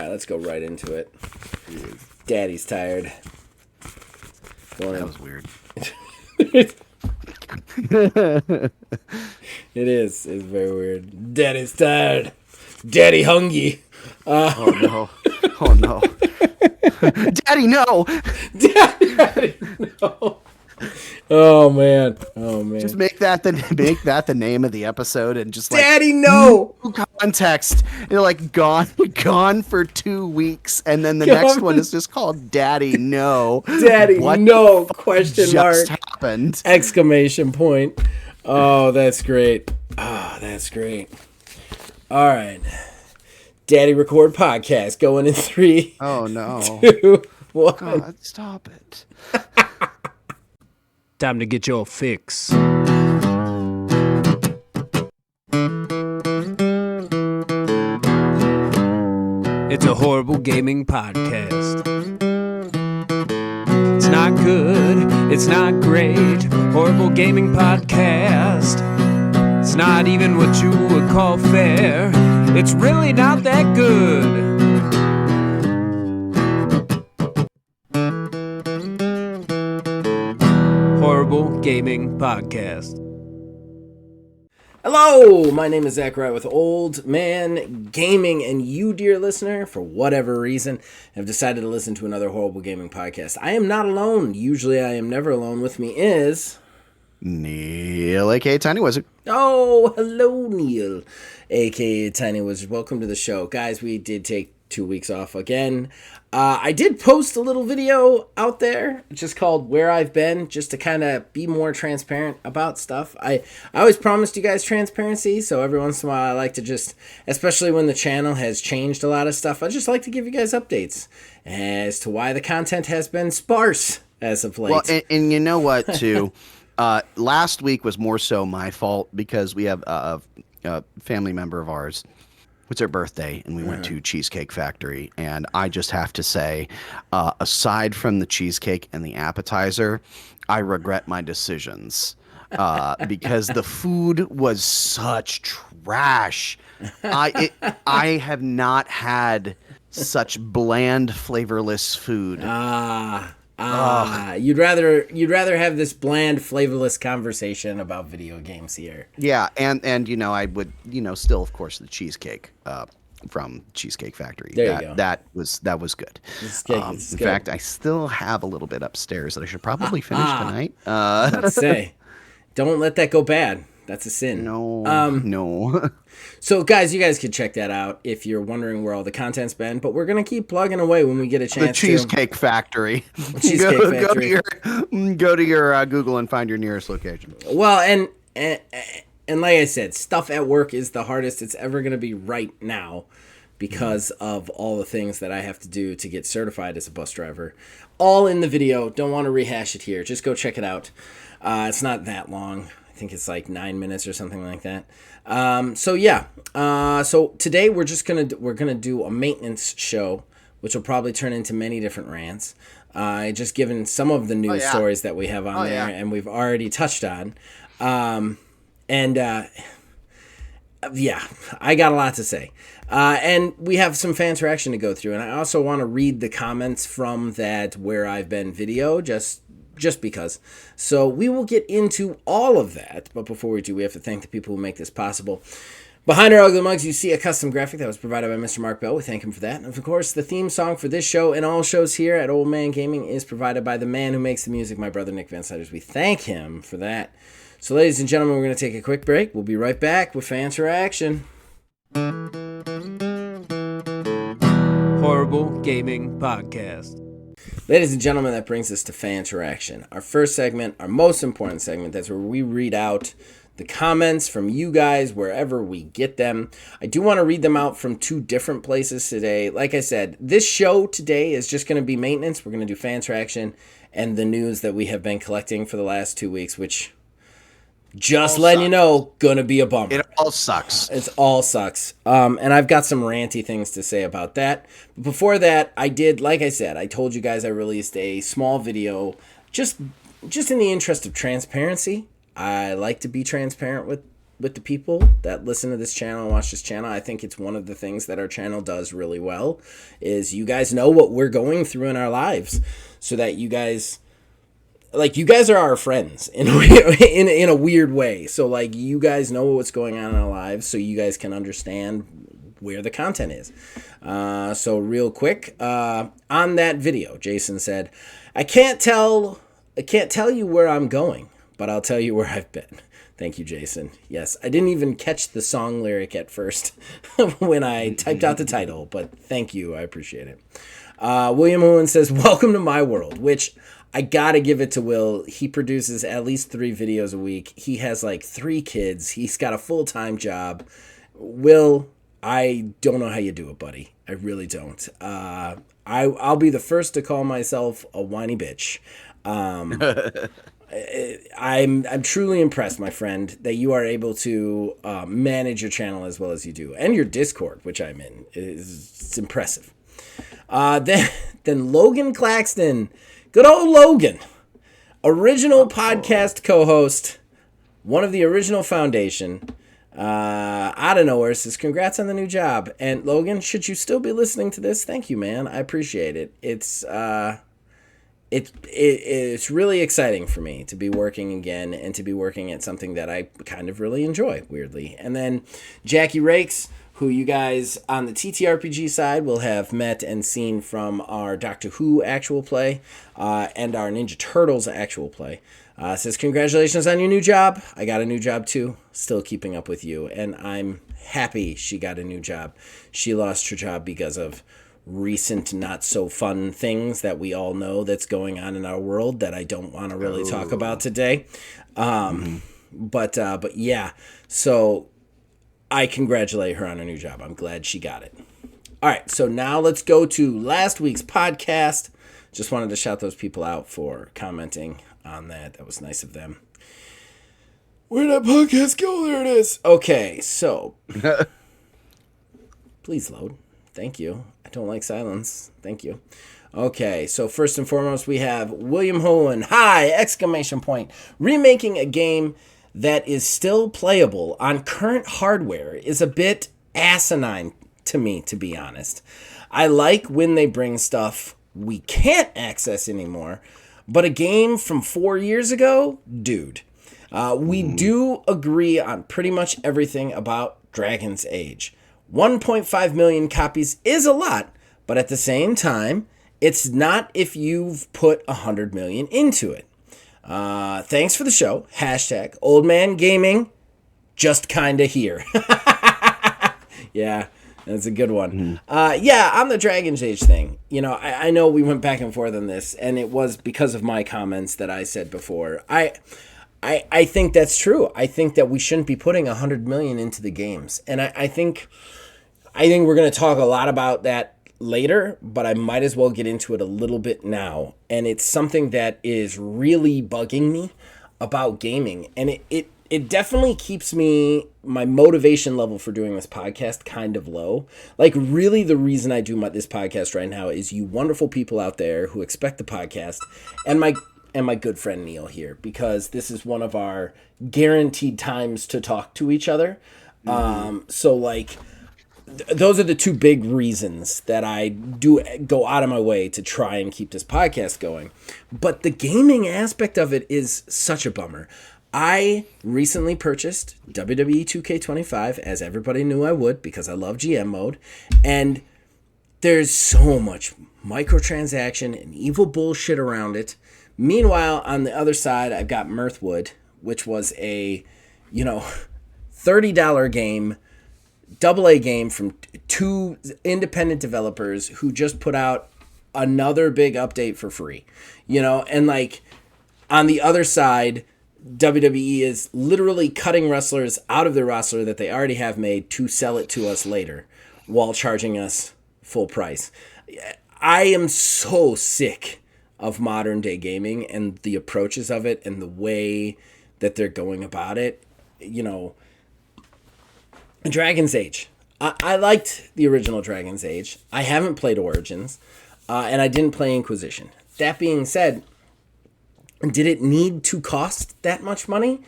All right, let's go right into it. Daddy's tired. That was weird. It is. It's very weird. Daddy's tired. Daddy hungry. Oh no. Oh no. Daddy, no. Daddy, no. Oh man. Oh man. Just make that the name of the episode and just like Daddy, no. Context. You're like gone for 2 weeks, and then the next one is just called Daddy, no. Daddy, what no. Question mark. Just happened. Exclamation point. Oh, that's great. Oh, that's great. All right. Daddy Record Podcast going in 3. Oh no. 2, 1. God, stop it. Time to get your fix. It's a horrible gaming podcast. It's not good, it's not great. Horrible gaming podcast. It's not even what you would call fair. It's really not that good. Horrible Gaming Podcast. Hello, my name is Zach Wright with Old Man Gaming, and you, dear listener, for whatever reason, have decided to listen to another Horrible Gaming Podcast. I am not alone. Usually I am never alone. With me is... Neil, aka Tiny Wizard. Oh, hello, Neil, aka Tiny Wizard. Welcome to the show. Guys, we did take 2 weeks off again. I did post a little video out there just called Where I've Been, just to kind of be more transparent about stuff. I always promised you guys transparency, so every once in a while I like to just, especially when the channel has changed a lot of stuff, I just like to give you guys updates as to why the content has been sparse as of late. Well, and you know what, too? Last week was more so my fault because we have a family member of ours. It's her birthday, and we went to Cheesecake Factory. And I just have to say, aside from the cheesecake and the appetizer, I regret my decisions because the food was such trash. I have not had such bland, flavorless food. You'd rather have this bland, flavorless conversation about video games here. Yeah, and you know, I would, you know, still of course the cheesecake from Cheesecake Factory. There you go. That was good. In fact, I still have a little bit upstairs that I should probably finish tonight. Let's say, don't let that go bad. That's a sin. No. So, guys, you guys can check that out if you're wondering where all the content's been. But we're gonna keep plugging away when we get a chance. The Cheesecake Factory. Cheesecake Factory. Go to your Google and find your nearest location. Well, and like I said, stuff at work is the hardest it's ever gonna be right now because of all the things that I have to do to get certified as a bus driver. All in the video. Don't want to rehash it here. Just go check it out. It's not that long. I think it's like 9 minutes or something like that. So today we're gonna do a maintenance show, which will probably turn into many different rants. Just given some of the news stories that we have on there, and we've already touched on. I got a lot to say. And we have some fan interaction to go through, and I also want to read the comments from that Where I've Been video, just because. So we will get into all of that, but before we do, we have to thank the people who make this possible. Behind our ugly mugs, you see a custom graphic that was provided by Mr. Mark Bell. We thank him for that. And of course, the theme song for this show and all shows here at Old Man Gaming is provided by the man who makes the music, my brother Nick Van Siders. We thank him for that. So ladies and gentlemen, we're going to take a quick break. We'll be right back with fan interaction. Horrible Gaming Podcast. Ladies and gentlemen, that brings us to fan interaction. Our first segment, our most important segment, that's where we read out the comments from you guys wherever we get them. I do want to read them out from 2 different places today. Like I said, this show today is just going to be maintenance. We're going to do fan interaction and the news that we have been collecting for the last 2 weeks, which... just letting you know, gonna be a bummer. It all sucks. It all sucks. And I've got some ranty things to say about that. But before that, like I said, I told you guys I released a small video just in the interest of transparency. I like to be transparent with with the people that listen to this channel and watch this channel. I think it's one of the things that our channel does really well is you guys know what we're going through in our lives, so that you guys are our friends in a weird way. So like you guys know what's going on in our lives, so you guys can understand where the content is. So real quick, on that video, Jason said, I can't tell you where I'm going, but I'll tell you where I've been. Thank you, Jason. Yes, I didn't even catch the song lyric at first when I typed out the title, but thank you. I appreciate it. William Owen says, welcome to my world, which I gotta give it to Will. He produces at least 3 videos a week. He has like 3 kids. He's got a full-time job. Will, I don't know how you do it, buddy. I really don't. I'll be the first to call myself a whiny bitch. I'm truly impressed, my friend, that you are able to manage your channel as well as you do, and your Discord, which I'm in. It's impressive. Then Logan Claxton, good old Logan, original podcast co-host, one of the original foundation. Out of nowhere says, congrats on the new job. And Logan, should you still be listening to this, thank you, man. I appreciate it. It's really exciting for me to be working again and to be working at something that I kind of really enjoy, weirdly. And then Jackie Rakes, who you guys on the TTRPG side will have met and seen from our Doctor Who actual play and our Ninja Turtles actual play. Says, congratulations on your new job. I got a new job too. Still keeping up with you. And I'm happy she got a new job. She lost her job because of recent not so fun things that we all know that's going on in our world that I don't want to really talk about today. But yeah, so I congratulate her on her new job. I'm glad she got it. All right, so now let's go to last week's podcast. Just wanted to shout those people out for commenting on that. That was nice of them. Where'd that podcast go? There it is. Okay, so please load. Thank you. I don't like silence. Thank you. Okay, so first and foremost, we have William Hohen. Hi! Exclamation point. Remaking a game that is still playable on current hardware is a bit asinine to me, to be honest. I like when they bring stuff we can't access anymore, but a game from 4 years ago? Dude. We do agree on pretty much everything about Dragon's Age. 1.5 million copies is a lot, but at the same time, it's not if you've put 100 million into it. Thanks for the show. Hashtag Old Man Gaming. Just kinda here. Yeah, that's a good one. Yeah, on the Dragon's Age thing, you know, I know we went back and forth on this, and it was because of my comments that I said before. I think that's true. I think that we shouldn't be putting 100 million into the games, and I think we're going to talk a lot about that later, but I might as well get into it a little bit now. And it's something that is really bugging me about gaming, and it definitely keeps my motivation level for doing this podcast kind of low. Like, really, the reason I do this podcast right now is you wonderful people out there who expect the podcast, and my good friend Neil here, because this is one of our guaranteed times to talk to each other. So like, those are the two big reasons that I do go out of my way to try and keep this podcast going. But the gaming aspect of it is such a bummer. I recently purchased WWE 2K25, as everybody knew I would, because I love GM mode. And there's so much microtransaction and evil bullshit around it. Meanwhile, on the other side, I've got Mirthwood, which was a, $30 game, AA game from 2 independent developers who just put out another big update for free. And like, on the other side, WWE is literally cutting wrestlers out of their roster that they already have made to sell it to us later while charging us full price. I am so sick of modern day gaming and the approaches of it and the way that they're going about it. Dragon's Age. I liked the original Dragon's Age. I haven't played Origins, and I didn't play Inquisition. That being said, did it need to cost that much money?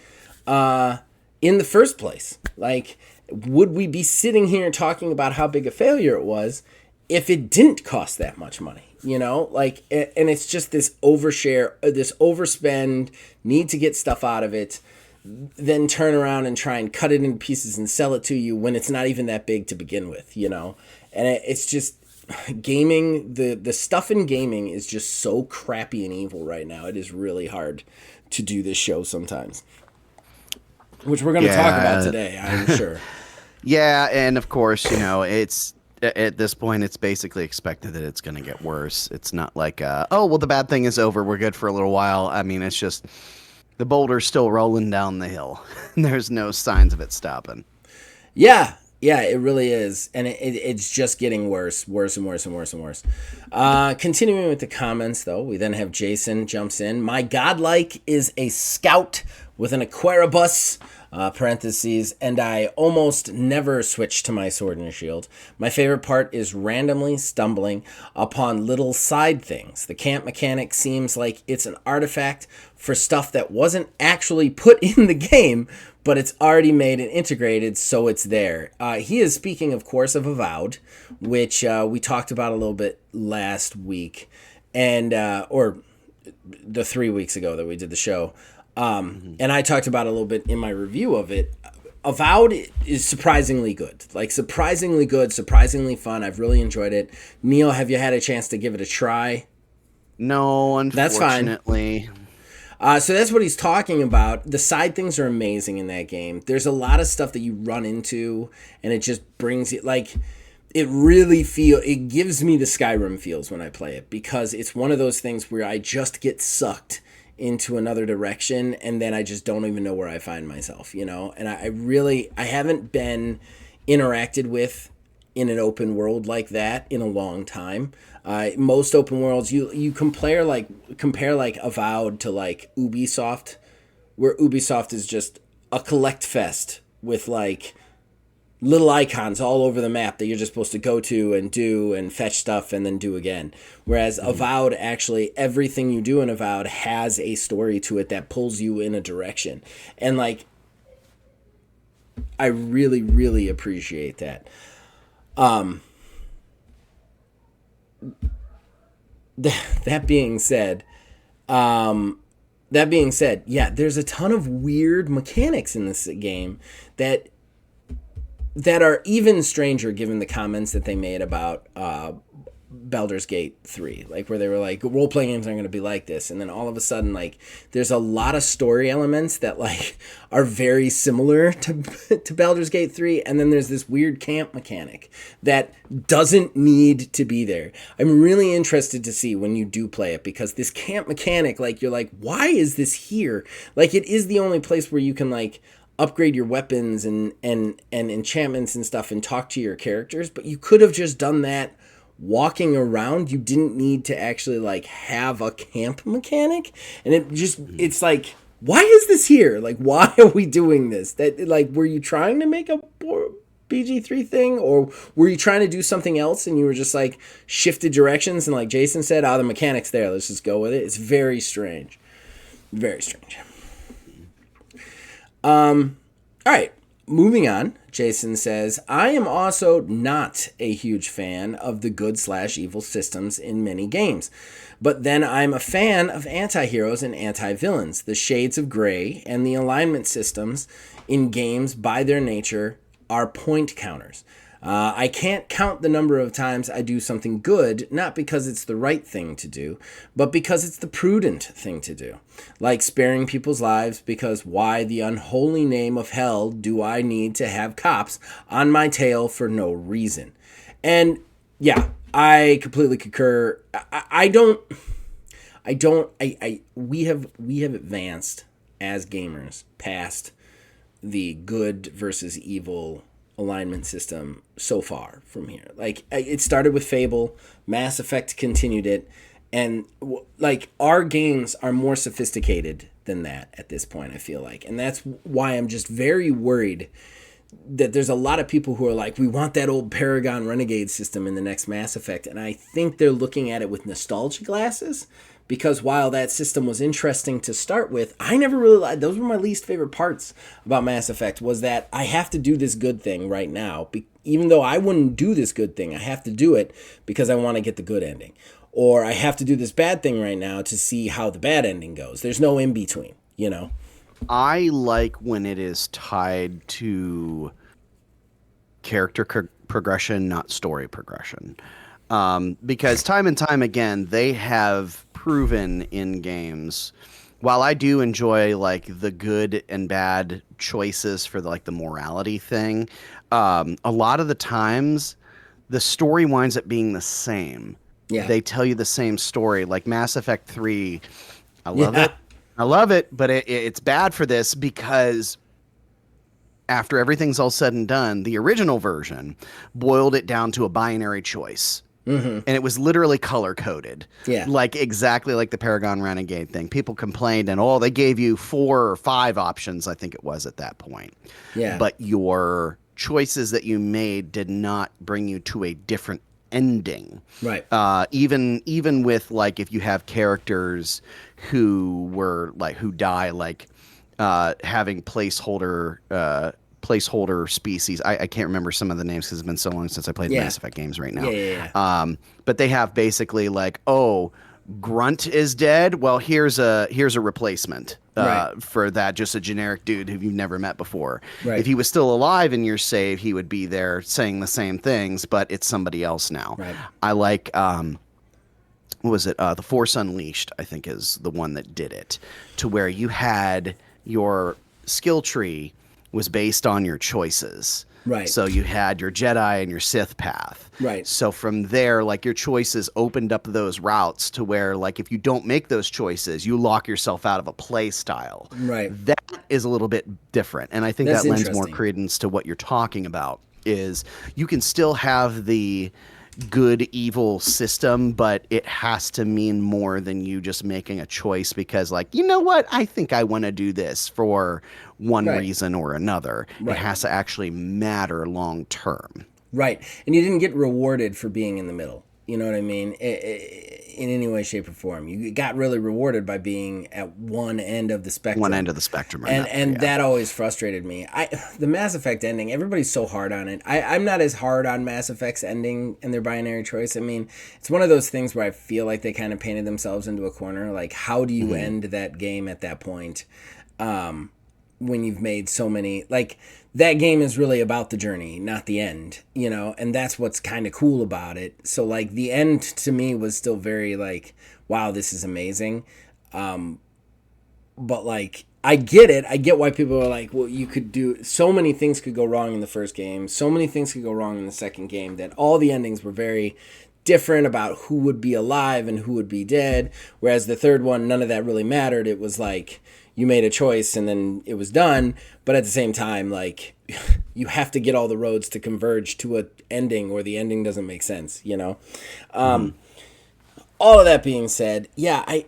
in the first place. Like, would we be sitting here talking about how big a failure it was if it didn't cost that much money? You know, like, and it's just this overshare, this overspend, need to get stuff out of it, then turn around and try and cut it into pieces and sell it to you when it's not even that big to begin with, you know? And it's just, gaming, the stuff in gaming is just so crappy and evil right now. It is really hard to do this show sometimes, which we're going to talk about today, I'm sure. Yeah, and of course, you know, it's at this point, it's basically expected that it's going to get worse. It's not like, oh, well, the bad thing is over. We're good for a little while. I mean, it's just the boulder's still rolling down the hill. There's no signs of it stopping. Yeah, it really is. And it's just getting worse and worse and worse and worse. Continuing with the comments, though, we then have Jason jumps in. My godlike is a scout with an Aquaribus, parentheses, and I almost never switch to my sword and shield. My favorite part is randomly stumbling upon little side things. The camp mechanic seems like it's an artifact for stuff that wasn't actually put in the game, but it's already made and integrated, so it's there. He is speaking, of course, of Avowed, which we talked about a little bit last week, and or the 3 weeks ago that we did the show. And I talked about it a little bit in my review of it. Avowed is surprisingly good. Like, surprisingly good, surprisingly fun. I've really enjoyed it. Neil, have you had a chance to give it a try? No, That's unfortunately. fine. So that's what he's talking about. The side things are amazing in that game. There's a lot of stuff that you run into, and it just brings you, like, it gives me the Skyrim feels when I play it, because it's one of those things where I just get sucked into another direction, and then I just don't even know where I find myself, you know? And I haven't been interacted with in an open world like that in a long time. Most open worlds, you compare like Avowed to like Ubisoft, where Ubisoft is just a collect fest with like little icons all over the map that you're just supposed to go to and do and fetch stuff and then do again. Whereas Avowed, actually, everything you do in Avowed has a story to it that pulls you in a direction. And, like, I really, really appreciate that. That being said, yeah, there's a ton of weird mechanics in this game that are even stranger given the comments that they made about Baldur's Gate 3, like where they were like, role-playing games aren't going to be like this, and then all of a sudden, like, there's a lot of story elements that like are very similar to Baldur's Gate 3, and then there's this weird camp mechanic that doesn't need to be there. I'm really interested to see when you do play it, because this camp mechanic, like, you're like, why is this here? Like, it is the only place where you can like upgrade your weapons and enchantments and stuff and talk to your characters, but you could have just done that walking around. You didn't need to actually like have a camp mechanic, and it's like, why is this here? Like, why are we doing this? That, like, were you trying to make a BG3 thing, or were you trying to do something else and you were just like shifted directions, and like Jason said, the mechanic's there, let's just go with it. It's very strange. All right, moving on. Jason says, I am also not a huge fan of the good/evil systems in many games, but then I'm a fan of anti-heroes and anti-villains. The shades of gray and the alignment systems in games by their nature are point counters. I can't count the number of times I do something good, not because it's the right thing to do, but because it's the prudent thing to do. Like sparing people's lives, because why the unholy name of hell do I need to have cops on my tail for no reason? And yeah, I completely concur. We have advanced as gamers past the good versus evil alignment system so far from here. Like, it started with Fable, Mass Effect continued it, and like, our games are more sophisticated than that at this point, I feel like. And that's why I'm just very worried that there's a lot of people who are like, we want that old Paragon Renegade system in the next Mass Effect. And I think they're looking at it with nostalgia glasses, because while that system was interesting to start with, I never really liked, those were my least favorite parts about Mass Effect, was that I have to do this good thing right now. Even though I wouldn't do this good thing, I have to do it because I want to get the good ending. Or I have to do this bad thing right now to see how the bad ending goes. There's no in between, you know? I like when it is tied to character progression, not story progression. Because time and time again, they have proven in games, while I do enjoy like the good and bad choices for the morality thing, a lot of the times the story winds up being the same. Yeah. They tell you the same story. Like Mass Effect 3, I love it. I love it, but it's bad for this because after everything's all said and done, the original version boiled it down to a binary choice. Mm-hmm. And it was literally color-coded. Yeah. Like exactly like the Paragon Renegade thing. People complained and they gave you 4 or 5 options, I think it was at that point. Yeah. But your choices that you made did not bring you to a different ending. Right. Even with like if you have characters who die, like having placeholder species. I can't remember some of the names because it's been so long since I played Mass Effect games right now. Yeah. But they have basically like, Grunt is dead. Well, here's a replacement for that, just a generic dude who you've never met before. Right. If he was still alive in your save, he would be there saying the same things, but it's somebody else now. Right. I like what was it? The Force Unleashed, I think, is the one that did it, to where you had your skill tree was based on your choices. Right. So you had your Jedi and your Sith path. Right. So from there, like your choices opened up those routes to where, like, if you don't make those choices, you lock yourself out of a play style. Right. That is a little bit different. And I think That's that lends more interesting. credence to what you're talking about, is you can still have the good evil system, but it has to mean more than you just making a choice because, like, you know what, I think I want to do this for one reason or another. Right. It has to actually matter long term. Right. And you didn't get rewarded for being in the middle. You know what I mean? In any way, shape, or form. You got really rewarded by being at one end of the spectrum. One end of the spectrum. That always frustrated me. The Mass Effect ending, everybody's so hard on it. I'm not as hard on Mass Effect's ending and their binary choice. I mean, it's one of those things where I feel like they kind of painted themselves into a corner. Like, how do you end that game at that point when you've made so many... Like, that game is really about the journey, not the end, you know? And that's what's kind of cool about it. So, like, the end to me was still very, like, wow, this is amazing. But, like, I get it. I get why people are like, well, you could do... So many things could go wrong in the first game. So many things could go wrong in the second game that all the endings were very different about who would be alive and who would be dead. Whereas the third one, none of that really mattered. It was like... You made a choice and then it was done, but at the same time, like, you have to get all the roads to converge to an ending or the ending doesn't make sense, you know? All of that being said, yeah, I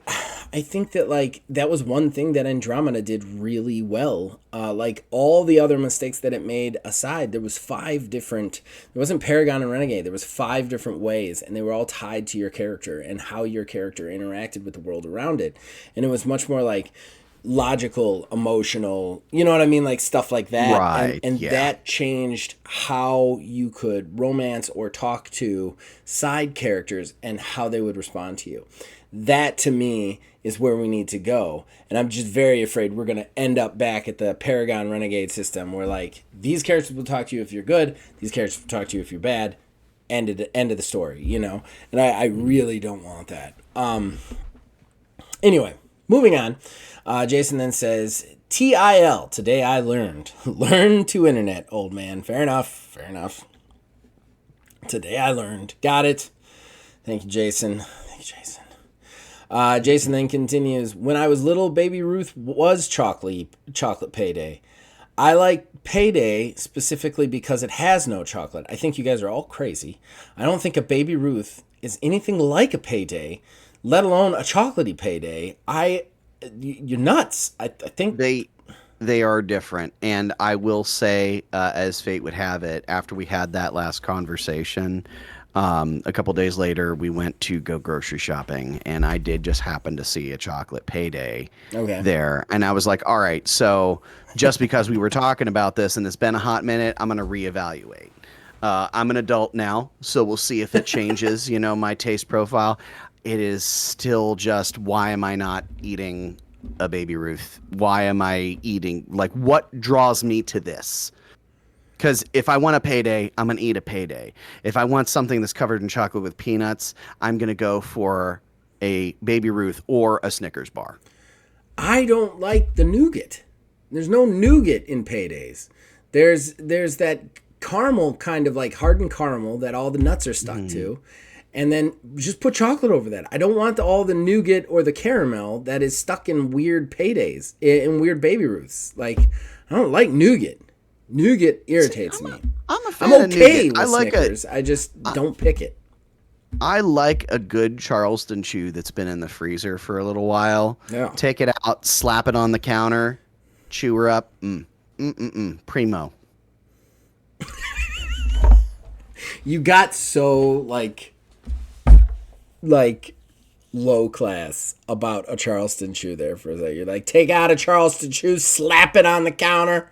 think that, like, that was one thing that Andromeda did really well. Like, all the other mistakes that it made aside, there was 5 different... It wasn't Paragon and Renegade. There was 5 different ways, and they were all tied to your character and how your character interacted with the world around it. And it was much more, like... logical, emotional, you know what I mean? Like stuff like that. Right. And that changed how you could romance or talk to side characters and how they would respond to you. That to me is where we need to go. And I'm just very afraid we're going to end up back at the Paragon Renegade system where like these characters will talk to you if you're good, these characters will talk to you if you're bad. End of the story, you know? And I really don't want that. Anyway, moving on. Jason then says, TIL, today I learned. Learn to internet, old man. Fair enough. Today I learned. Got it. Thank you, Jason. Jason then continues, when I was little, Baby Ruth was chocolate payday. I like Payday specifically because it has no chocolate. I think you guys are all crazy. I don't think a Baby Ruth is anything like a Payday, let alone a chocolatey Payday. You're nuts. I think they They are different. And I will say, as fate would have it, after we had that last conversation, a couple days later, we went to go grocery shopping, and I did just happen to see a chocolate payday there. And I was like, all right, so just because we were talking about this and it's been a hot minute, I'm going to reevaluate. I'm an adult now, so we'll see if it changes, my taste profile. It is still just, why am I not eating a Baby Ruth? Why am I eating, what draws me to this? Because if I want a payday, I'm going to eat a payday. If I want something that's covered in chocolate with peanuts, I'm going to go for a Baby Ruth or a Snickers bar. I don't like the nougat. There's no nougat in paydays. There's that caramel, kind of like hardened caramel that all the nuts are stuck to, and then just put chocolate over that. I don't want all the nougat or the caramel that is stuck in weird paydays, in weird Baby Ruths. I don't like nougat. Nougat irritates me. I'm a fan of okay nougat. with Snickers. I just don't pick it. I like a good Charleston chew that's been in the freezer for a little while. Yeah. Take it out, slap it on the counter, chew her up. Primo. You got so low class about a Charleston chew there for a second. You're like, take out a Charleston chew, slap it on the counter,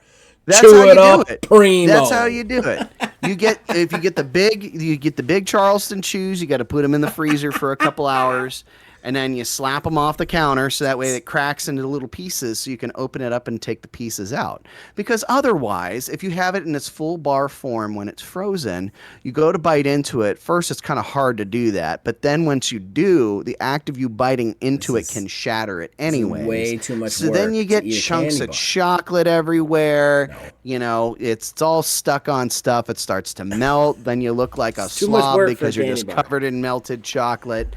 chew it up, primo. That's how you do it. If you get the big Charleston chews, you got to put them in the freezer for a couple hours, and then you slap them off the counter so that way it cracks into little pieces so you can open it up and take the pieces out. Because otherwise, if you have it in its full bar form when it's frozen, you go to bite into it. First, it's kind of hard to do that. But then once you do, the act of you biting into it can shatter it anyway. Way too much work. So then you get chunks of chocolate everywhere. No. It's all stuck on stuff. It starts to melt. Then you look like a slob because you're just covered in melted chocolate.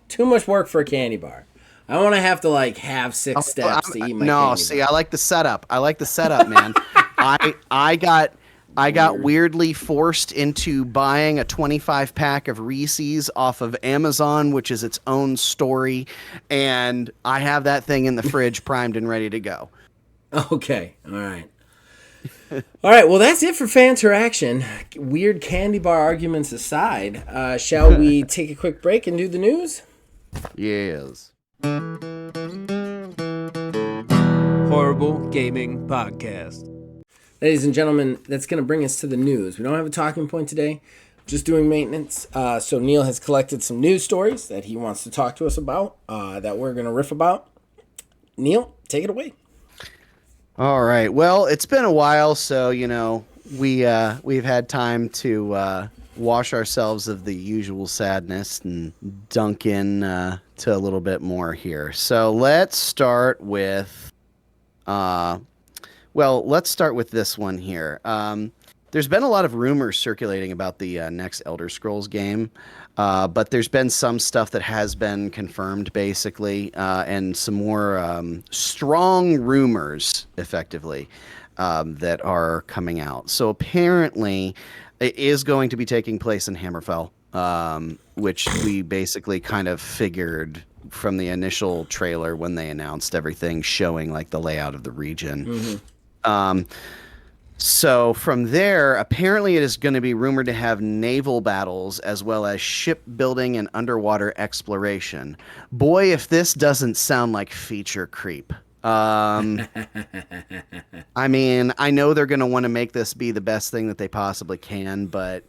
Too much work for a candy bar. I want to have to have 6 steps to eat my candy bar. I like the setup. Man. I got weirdly forced into buying a 25-pack of Reese's off of Amazon, which is its own story, and I have that thing in the fridge primed and ready to go. Okay. All right. All right, well, that's it for Fanteraction. Weird candy bar arguments aside, shall we take a quick break and do the news? Yes. Horrible Gaming Podcast. Ladies and gentlemen, that's going to bring us to the news. We don't have a talking point today, just doing maintenance. So Neil has collected some news stories that he wants to talk to us about, that we're going to riff about. Neil, take it away. All right. Well, it's been a while, so we've had time to wash ourselves of the usual sadness and dunk in to a little bit more here. So let's start with this one here. There's been a lot of rumors circulating about the next Elder Scrolls game, but there's been some stuff that has been confirmed, basically, and some more strong rumors, effectively, that are coming out. So apparently, it is going to be taking place in Hammerfell, which we basically kind of figured from the initial trailer when they announced everything, showing the layout of the region. Mm-hmm. So from there, apparently it is going to be rumored to have naval battles as well as shipbuilding and underwater exploration. Boy, if this doesn't sound like feature creep. I mean, I know they're going to want to make this be the best thing that they possibly can, but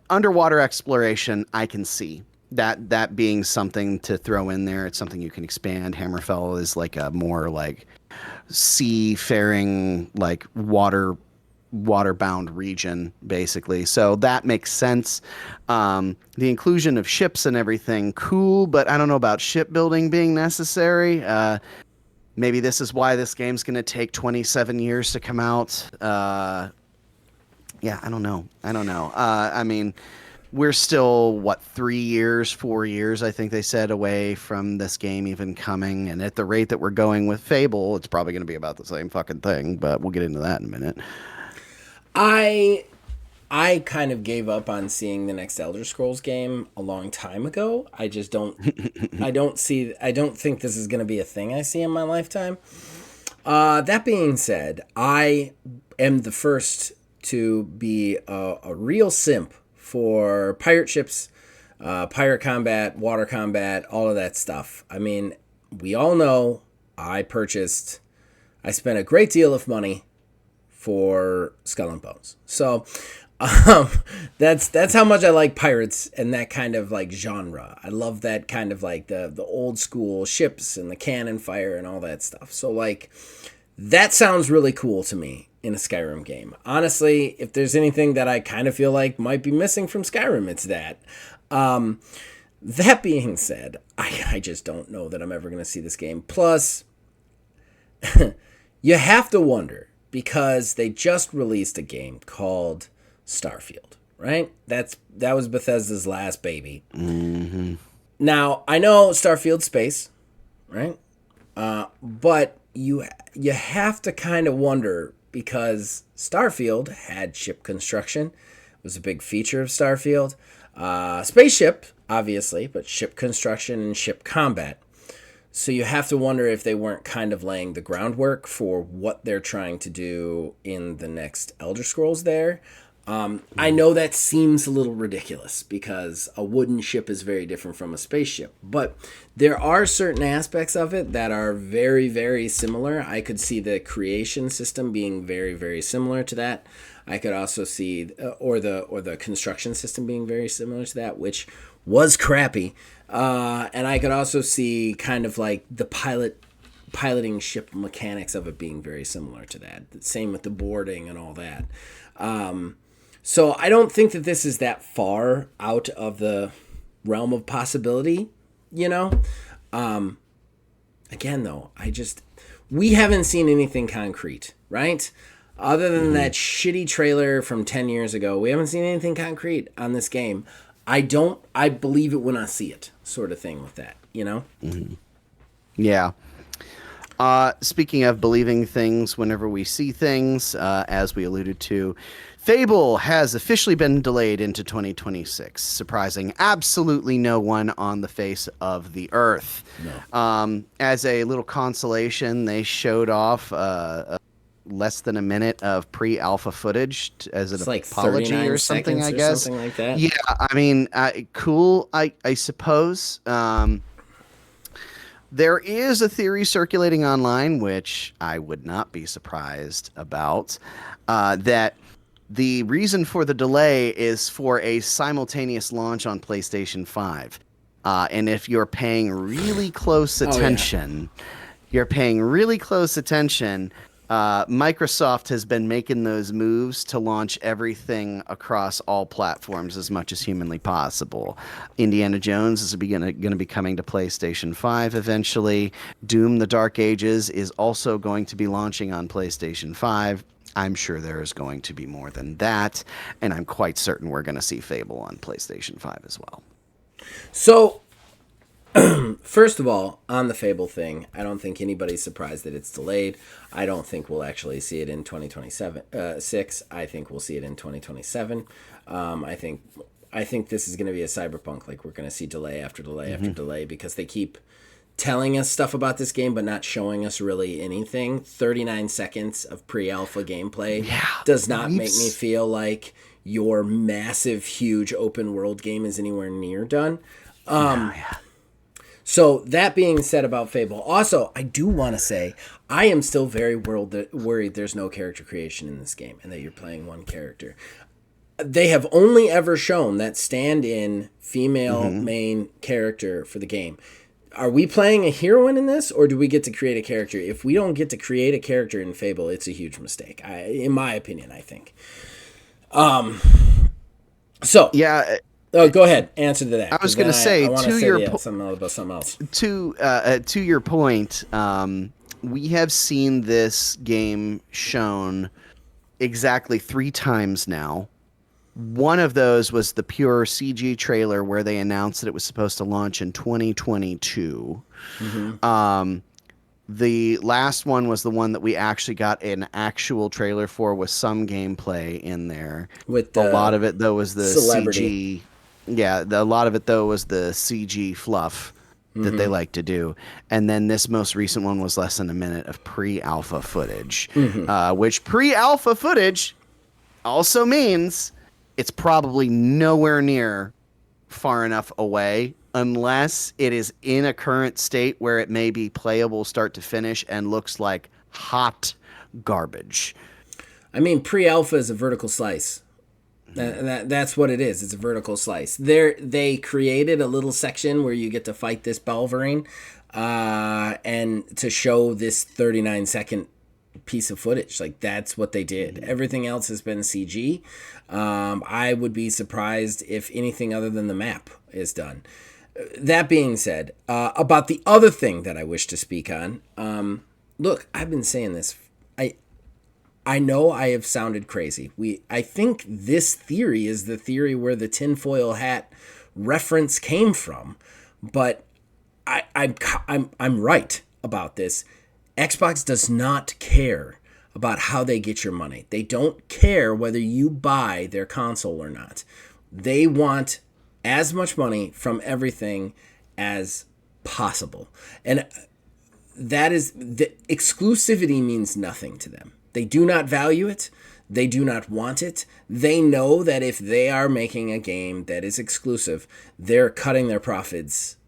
underwater exploration, I can see that being something to throw in there. It's something you can expand. Hammerfell is a more seafaring, water-bound region, basically. So that makes sense. The inclusion of ships and everything, cool, but I don't know about shipbuilding being necessary. Maybe this is why this game's going to take 27 years to come out. I don't know. I mean, we're still, 3 years, 4 years, I think they said, away from this game even coming. And at the rate that we're going with Fable, it's probably going to be about the same fucking thing, but we'll get into that in a minute. I kind of gave up on seeing the next Elder Scrolls game a long time ago. I just don't, I don't think this is going to be a thing I see in my lifetime. That being said, I am the first to be a real simp for pirate ships, pirate combat, water combat, all of that stuff. I mean, we all know I spent a great deal of money for Skull and Bones. So that's how much I like pirates and that kind of like genre. I love that kind of like the old school ships and the cannon fire and all that stuff. So like that sounds really cool to me in a Skyrim game. Honestly, if there's anything that I kind of feel like might be missing from Skyrim, it's that. That being said, I just don't know that I'm ever going to see this game. Plus, you have to wonder, because they just released a game called Starfield, right? That was Bethesda's last baby. Mm-hmm. Now, I know Starfield space, right? But you have to kind of wonder, because Starfield had ship construction. It was a big feature of Starfield. Spaceship, obviously, but ship construction and ship combat. So you have to wonder if they weren't kind of laying the groundwork for what they're trying to do in the next Elder Scrolls there. I know that seems a little ridiculous because a wooden ship is very different from a spaceship, but there are certain aspects of it that are very, very similar. I could see the creation system being very, very similar to that. I could also see, or the construction system being very similar to that, which was crappy. And I could also see kind of like the piloting ship mechanics of it being very similar to that. Same with the boarding and all that. So I don't think that this is that far out of the realm of possibility, you know? Again, though, we haven't seen anything concrete, right? Other than that shitty trailer from 10 years ago, we haven't seen anything concrete on this game. I believe it when I see it, sort of thing with that, you know? Mm-hmm. Yeah. Speaking of believing things whenever we see things, as we alluded to, Fable has officially been delayed into 2026, surprising absolutely no one on the face of the earth. No. As a little consolation, they showed off less than a minute of pre-alpha footage as an apology or something, I guess. Something like that. Yeah, I mean, cool, I suppose. There is a theory circulating online, which I would not be surprised about, that the reason for the delay is for a simultaneous launch on PlayStation 5. And if you're paying really close attention, Microsoft has been making those moves to launch everything across all platforms as much as humanly possible. Indiana Jones is going to be coming to PlayStation 5 eventually. Doom: The Dark Ages is also going to be launching on PlayStation 5. I'm sure there is going to be more than that, and I'm quite certain we're going to see Fable on PlayStation 5 as well. So, first of all, on the Fable thing, I don't think anybody's surprised that it's delayed. I don't think we'll actually see it in 2026. I think we'll see it in 2027. I think this is going to be a Cyberpunk. Like, we're going to see delay after delay after delay because they keep telling us stuff about this game but not showing us really anything. 39 seconds of pre-alpha gameplay does not make me feel like your massive, huge open world game is anywhere near done. So that being said about Fable, also, I do want to say I am still very worried there's no character creation in this game and that you're playing one character. They have only ever shown that stand-in female main character for the game. Are we playing a heroine in this, or do we get to create a character? If we don't get to create a character in Fable, it's a huge mistake. In my opinion, I think. So yeah. Oh, go ahead. Answer to that. I was going to say something else. To your point, we have seen this game shown exactly 3 times now. One of those was the pure CG trailer where they announced that it was supposed to launch in 2022. The last one was the one that we actually got an actual trailer for with some gameplay in there. With a lot of it, though, was the celebrity. CG. Yeah, a lot of it, though, was the CG fluff. that they like to do. And then this most recent one was less than a minute of pre-alpha footage, which pre-alpha footage also means it's probably nowhere near far enough away unless it is in a current state where it may be playable start to finish and looks like hot garbage. I mean, pre-alpha is a vertical slice. That's what it is. It's a vertical slice. They created a little section where you get to fight this Balverine, and to show this 39-second piece of footage. Like, that's what they did. Everything else has been CG. I would be surprised if anything other than the map is done. That being said, about the other thing that I wish to speak on, look, I've been saying this. I know I have sounded crazy. I think this theory is the theory where the tinfoil hat reference came from, but I'm right about this. Xbox does not care about how they get your money. They don't care whether you buy their console or not. They want as much money from everything as possible. And that is, the exclusivity means nothing to them. They do not value it. They do not want it. They know that if they are making a game that is exclusive, they're cutting their profits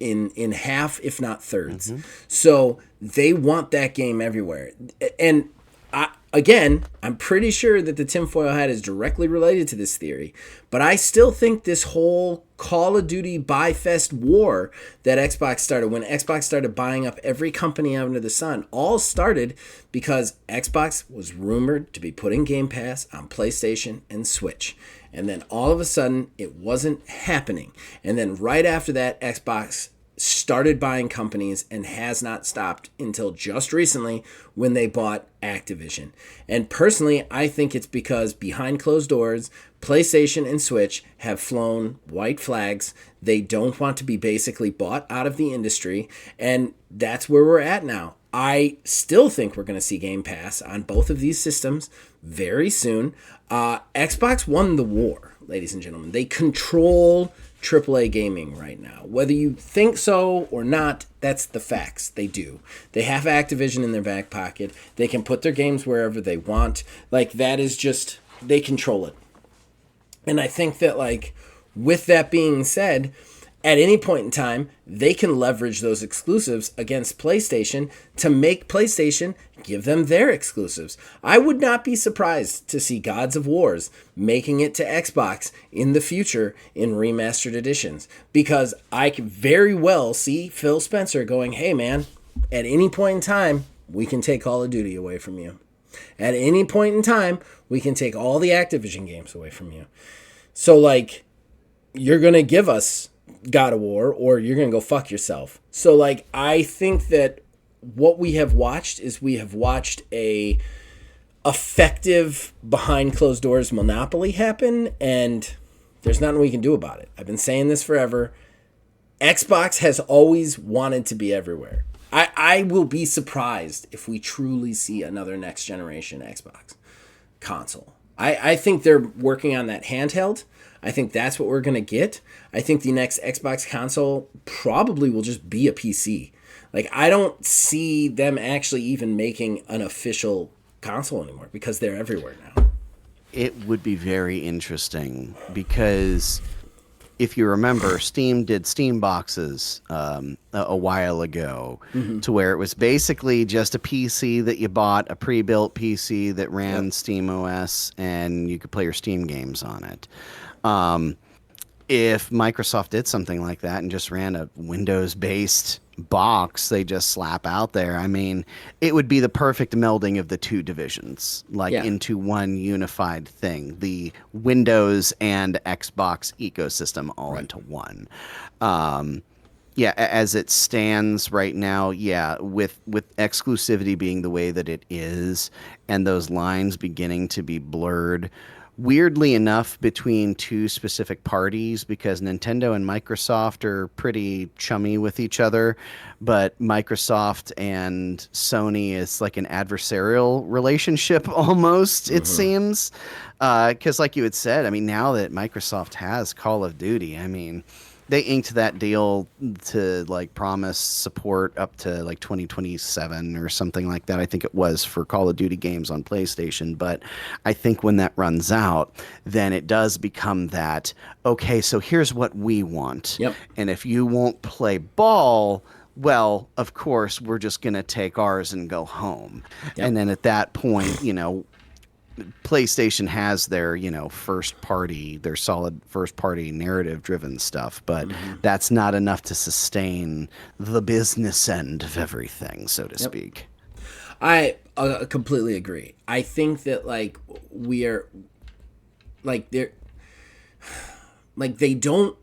in half, if not thirds. So they want that game everywhere. And I'm pretty sure that the tinfoil hat is directly related to this theory, but I still think this whole Call of Duty Buy Fest war that Xbox started, when Xbox started buying up every company under the sun, all started because Xbox was rumored to be putting Game Pass on PlayStation and Switch. And then all of a sudden, it wasn't happening. And then right after that, Xbox started buying companies and has not stopped until just recently when they bought Activision. And personally, I think it's because behind closed doors, PlayStation and Switch have flown white flags. They don't want to be basically bought out of the industry, and that's where we're at now. I still think we're going to see Game Pass on both of these systems very soon. Xbox won the war, ladies and gentlemen. They control AAA gaming right now. Whether you think so or not, that's the facts. They do. They have Activision in their back pocket. They can put their games wherever they want. Like, that is just, they control it. And I think that, like, with that being said, at any point in time, they can leverage those exclusives against PlayStation to make PlayStation give them their exclusives. I would not be surprised to see Gods of Wars making it to Xbox in the future in remastered editions, because I could very well see Phil Spencer going, hey man, at any point in time, we can take Call of Duty away from you. At any point in time, we can take all the Activision games away from you. So, like, you're going to give us God of War, or you're going to go fuck yourself. So, like, I think that what we have watched is we have watched a effective behind closed doors monopoly happen, and there's nothing we can do about it. I've been saying this forever. Xbox has always wanted to be everywhere. I will be surprised if we truly see another next generation Xbox console. I think they're working on that handheld. I think that's what we're going to get. I think the next Xbox console probably will just be a PC. Like, I don't see them actually even making an official console anymore because they're everywhere now. It would be very interesting because if you remember, Steam did Steam boxes a while ago, to where it was basically just a PC that you bought, a pre-built PC that ran Steam OS, and you could play your Steam games on it. If Microsoft did something like that and just ran a Windows-based box they just slap out there, I mean, it would be the perfect melding of the two divisions, into one unified thing, the Windows and Xbox ecosystem all into one. As it stands right now, with exclusivity being the way that it is and those lines beginning to be blurred, weirdly enough, between two specific parties, because Nintendo and Microsoft are pretty chummy with each other, but Microsoft and Sony is like an adversarial relationship almost, it seems. Because like you had said, I mean, now that Microsoft has Call of Duty, I mean, they inked that deal to like promise support up to like 2027 or something like that. I think it was for Call of Duty games on PlayStation. But I think when that runs out, then it does become that, okay, so here's what we want. Yep. And if you won't play ball, well, of course, we're just going to take ours and go home. Yep. And then at that point, PlayStation has their, first party, their solid first party narrative driven stuff, but that's not enough to sustain the business end of everything, so to speak. I completely agree. I think that like we are like they don't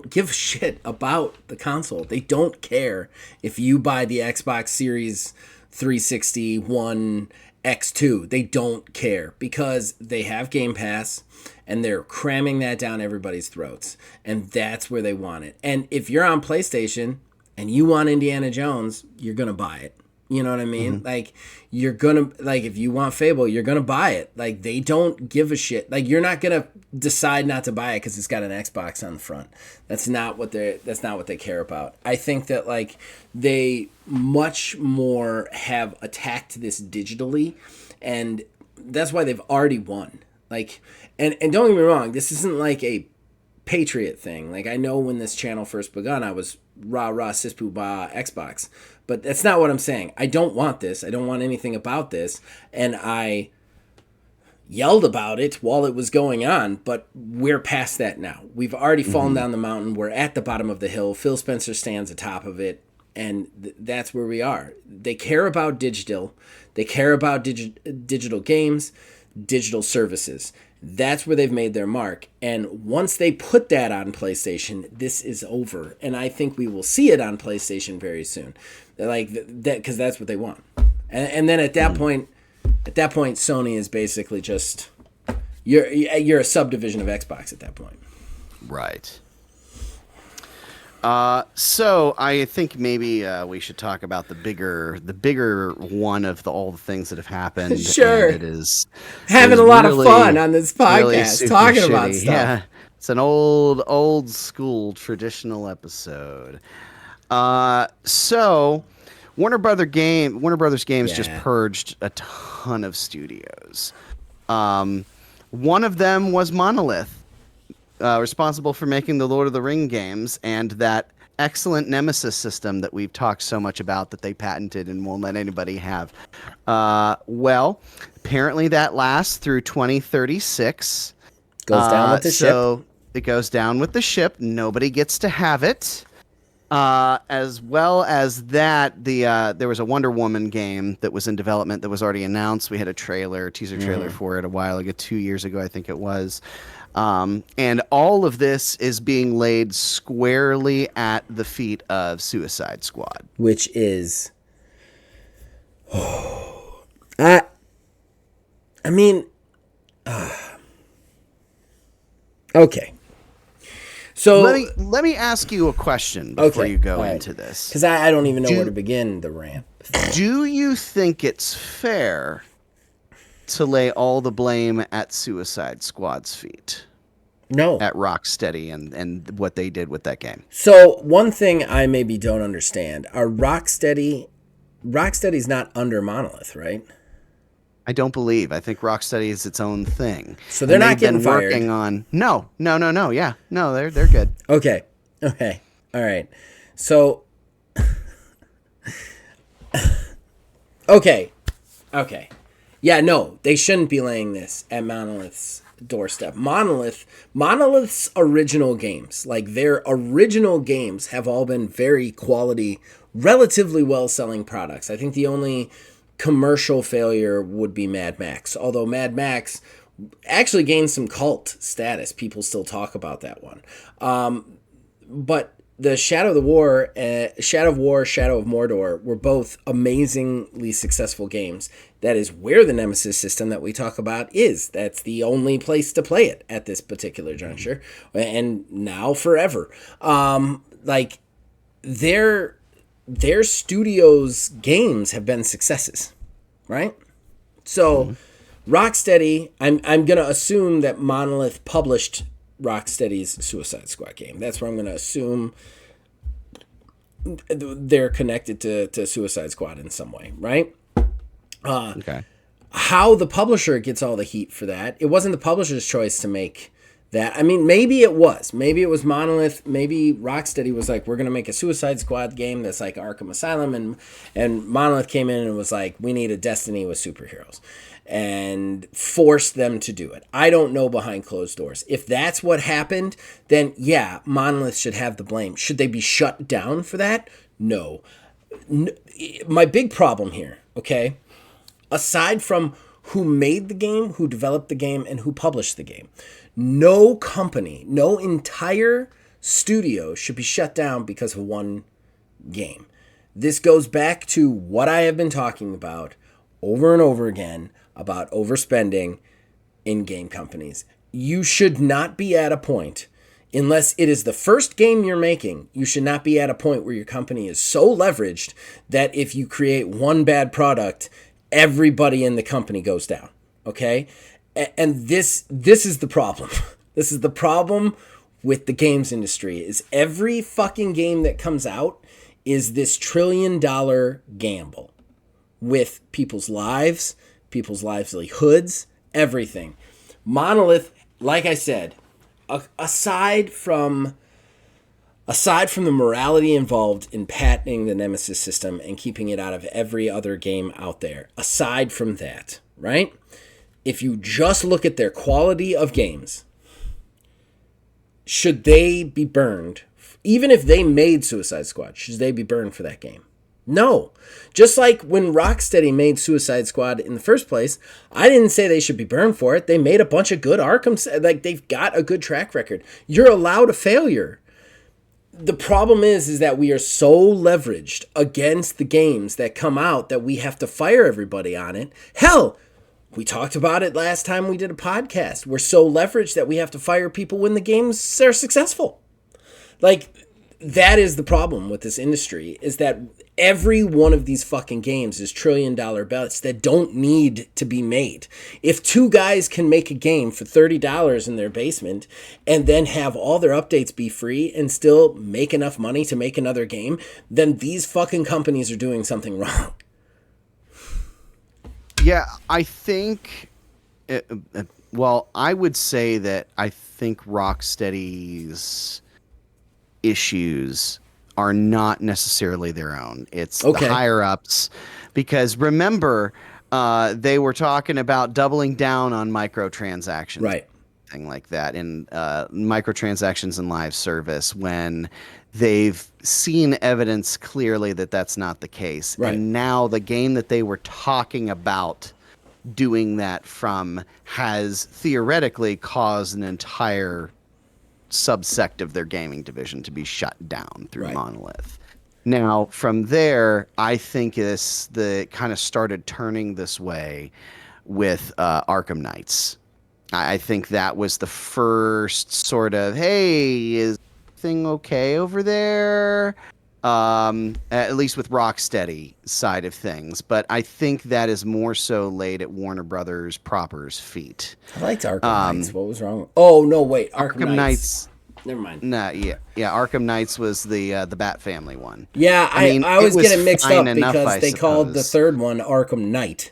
give a shit about the console. They don't care if you buy the Xbox Series 360 One X2. They don't care because they have Game Pass and they're cramming that down everybody's throats. And that's where they want it. And if you're on PlayStation and you want Indiana Jones, you're going to buy it. You know what I mean? Mm-hmm. Like, you're going to, like, if you want Fable, you're going to buy it. Like, they don't give a shit. Like, you're not going to decide not to buy it because it's got an Xbox on the front. That's not what they care about. I think that, like, they much more have attacked this digitally, and that's why they've already won. Like, and don't get me wrong, this isn't like a Patriot thing. Like, I know when this channel first begun, I was rah sis poo bah Xbox, but that's not what I'm saying. I don't want this. I don't want anything about this, and I yelled about it while it was going on, but we're past that now. We've already fallen down the mountain. We're at the bottom of the hill. Phil Spencer stands atop of it, and that's where we are. They care about digital. They care about digital games, digital services. That's where they've made their mark. And once they put that on PlayStation, this is over. And I think we will see it on PlayStation very soon. Like that, because that's what they want. And then at that point, Sony is basically just you're a subdivision of Xbox at that point. Right. So I think maybe we should talk about the bigger one of all the things that have happened. Sure. And it is having a lot of fun on this podcast really talking about shitty. stuff. Yeah, it's an old school traditional episode. So Warner Brothers Games just purged a ton of studios. One of them was Monolith. Responsible for making the Lord of the Ring games and that excellent Nemesis system that we've talked so much about that they patented and won't let anybody have. Well, apparently that lasts through 2036. Goes down with the ship. So it goes down with the ship. Nobody gets to have it. As well as that, there was a Wonder Woman game that was in development that was already announced. We had a teaser trailer for it a while ago, 2 years ago, I think it was. And all of this is being laid squarely at the feet of Suicide Squad. Which is... Okay. So let me ask you a question before you go into this. Because I don't even know where to begin the rant. Do you think it's fair to lay all the blame at Suicide Squad's feet? No. At Rocksteady and what they did with that game. So one thing I maybe don't understand are Rocksteady's not under Monolith, right? I don't believe. I think Rocksteady is its own thing. So they're not getting fired. Working on no. Yeah, no, they're good. Okay, all right. So, okay. Yeah, no, they shouldn't be laying this at Monolith's doorstep. Monolith's original games, like their original games, have all been very quality, relatively well-selling products. I think the only commercial failure would be Mad Max, although Mad Max actually gained some cult status. People still talk about that one. But the Shadow of War, Shadow of Mordor were both amazingly successful games. That is where the Nemesis system that we talk about is. That's the only place to play it at this particular juncture, and now forever. Like their studio's games have been successes, right? So Rocksteady, I'm gonna assume that Monolith published Rocksteady's Suicide Squad game. That's where I'm going to assume they're connected to Suicide Squad in some way, right? Okay. How the publisher gets all the heat for that, it wasn't the publisher's choice to make that. I mean, maybe it was. Maybe it was Monolith. Maybe Rocksteady was like, we're going to make a Suicide Squad game that's like Arkham Asylum. And Monolith came in and was like, we need a Destiny with superheroes. And forced them to do it. I don't know behind closed doors. If that's what happened, then yeah, Monolith should have the blame. Should they be shut down for that? No. My big problem here, okay, aside from who made the game, who developed the game, and who published the game, no company, no entire studio should be shut down because of one game. This goes back to what I have been talking about over and over again about overspending in game companies. You should not be at a point, unless it is the first game you're making, you should not be at a point where your company is so leveraged that if you create one bad product, everybody in the company goes down. Okay? And this is the problem. This is the problem with the games industry, is every fucking game that comes out is this $1 trillion gamble with people's livelihoods, everything. Monolith, like I said, aside from the morality involved in patenting the Nemesis system and keeping it out of every other game out there, aside from that, right? If you just look at their quality of games, should they be burned? Even if they made Suicide Squad, should they be burned for that game? No. Just like when Rocksteady made Suicide Squad in the first place, I didn't say they should be burned for it. They made a bunch of good Arkham, like they've got a good track record. You're allowed a failure. The problem is that we are so leveraged against the games that come out that we have to fire everybody on it. Hell, we talked about it last time we did a podcast. We're so leveraged that we have to fire people when the games are successful. Like, that is the problem with this industry, is that every one of these fucking games is $1 trillion bets that don't need to be made. If two guys can make a game for $30 in their basement and then have all their updates be free and still make enough money to make another game, then these fucking companies are doing something wrong. Yeah, I think, I would say that I think Rocksteady's issues are not necessarily their own. It's the higher ups, because remember, they were talking about doubling down on microtransactions, right? Thing like that, and microtransactions in live service, when they've seen evidence clearly that that's not the case. Right. And now the game that they were talking about doing that from has theoretically caused an entire subsect of their gaming division to be shut down through Monolith. Now, from there, I think the kind of started turning this way with Arkham Knights. I think that was the first sort of, hey, is thing okay over there? At least with Rocksteady side of things. But I think that is more so laid at Warner Brothers proper's feet. I liked Arkham Knights. What was wrong? Oh, no, wait. Arkham Knights. Never mind. Nah, yeah. Arkham Knights was the Bat Family one. Yeah, I mean, I was getting mixed up because they called the third one Arkham Knight.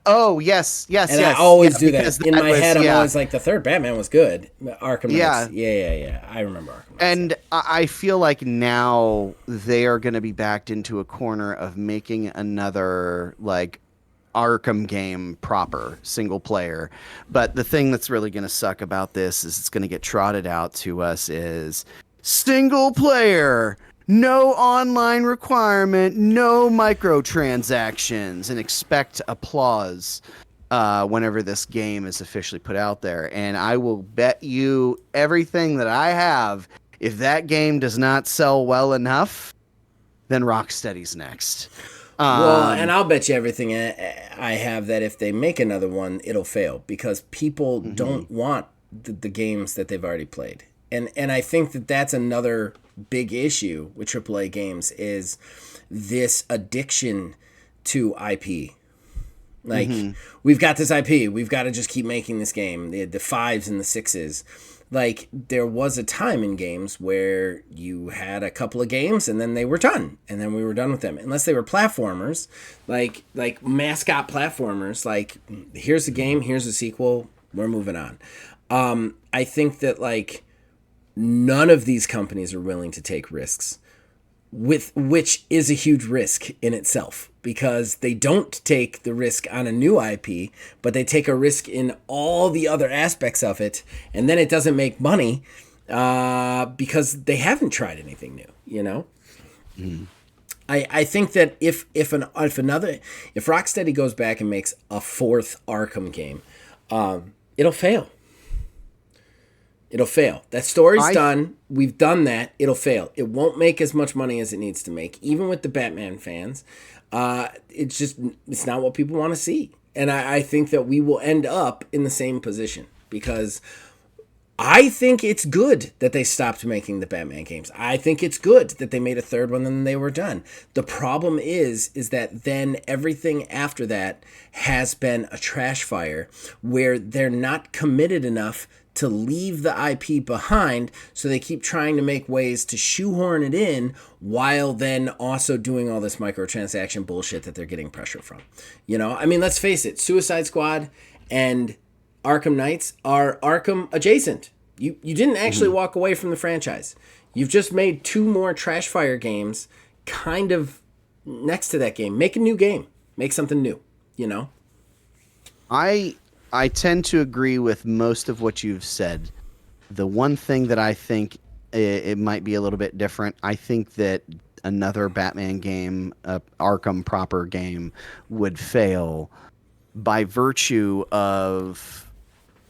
Oh, yes. And I always do that. In my head, I'm always like, the third Batman was good. Arkham Knight. Yeah. I remember Arkham Knight. And I feel like now they are going to be backed into a corner of making another, like, Arkham game proper, single player. But the thing that's really going to suck about this is it's going to get trotted out to us is single player, no online requirement, no microtransactions, and expect applause whenever this game is officially put out there. And I will bet you everything that I have, if that game does not sell well enough, then Rocksteady's next. Well, and I'll bet you everything I have that if they make another one, it'll fail, because people don't want the games that they've already played. And I think that that's another big issue with AAA games, is this addiction to IP. Like, we've got this IP. We've got to just keep making this game. The 5s and the 6s. like there was a time in games where you had a couple of games and then they were done, and then we were done with them, unless they were platformers, like mascot platformers, like here's the game, here's a sequel, we're moving on. I think that like none of these companies are willing to take risks, with which is a huge risk in itself, because they don't take the risk on a new IP, but they take a risk in all the other aspects of it, and then it doesn't make money because they haven't tried anything new, you know? I think that if Rocksteady goes back and makes a fourth Arkham game, it'll fail. It'll fail. That story's done. We've done that. It'll fail. It won't make as much money as it needs to make, even with the Batman fans. It's not what people want to see. And I think that we will end up in the same position, because I think it's good that they stopped making the Batman games. I think it's good that they made a third one and then they were done. The problem is that then everything after that has been a trash fire, where they're not committed enough to leave the IP behind, so they keep trying to make ways to shoehorn it in while then also doing all this microtransaction bullshit that they're getting pressure from. You know, I mean, let's face it, Suicide Squad and Arkham Knights are Arkham adjacent. You didn't actually walk away from the franchise. You've just made 2 more trash fire games kind of next to that game. Make a new game. Make something new, you know? I tend to agree with most of what you've said. The one thing that I think it might be a little bit different, I think that another Batman game, Arkham proper game, would fail by virtue of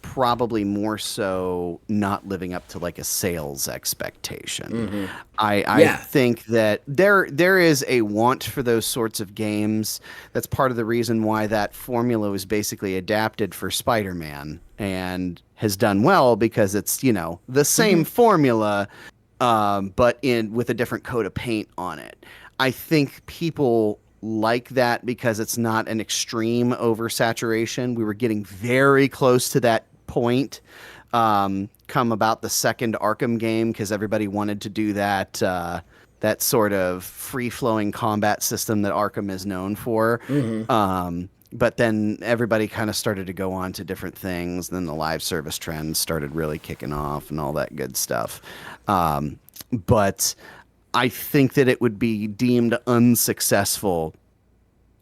probably more so not living up to like a sales expectation. I think that there is a want for those sorts of games. That's part of the reason why that formula was basically adapted for Spider-Man and has done well, because it's, you know, the same formula, but with a different coat of paint on it. I think people like that because it's not an extreme oversaturation. We were getting very close to that point come about the second Arkham game, because everybody wanted to do that that sort of free-flowing combat system that Arkham is known for. But then everybody kind of started to go on to different things. Then the live service trends started really kicking off and all that good stuff. But I think that it would be deemed unsuccessful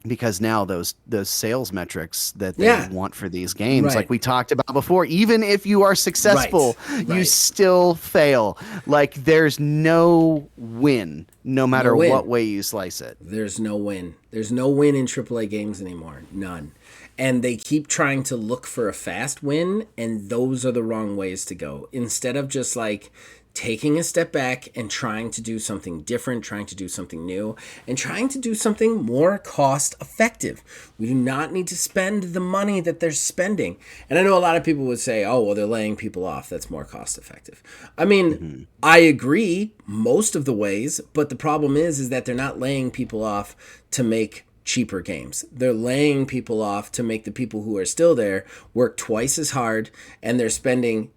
because now those sales metrics that they want for these games, like we talked about before, even if you are successful, you still fail. Like there's no win, no matter what way you slice it. There's no win. There's no win in AAA games anymore. None. And they keep trying to look for a fast win, and those are the wrong ways to go. Instead of just like taking a step back and trying to do something different, trying to do something new, and trying to do something more cost effective. We do not need to spend the money that they're spending. And I know a lot of people would say, oh, well, they're laying people off. That's more cost effective. I mean, I agree most of the ways, but the problem is that they're not laying people off to make cheaper games. They're laying people off to make the people who are still there work twice as hard, and they're spending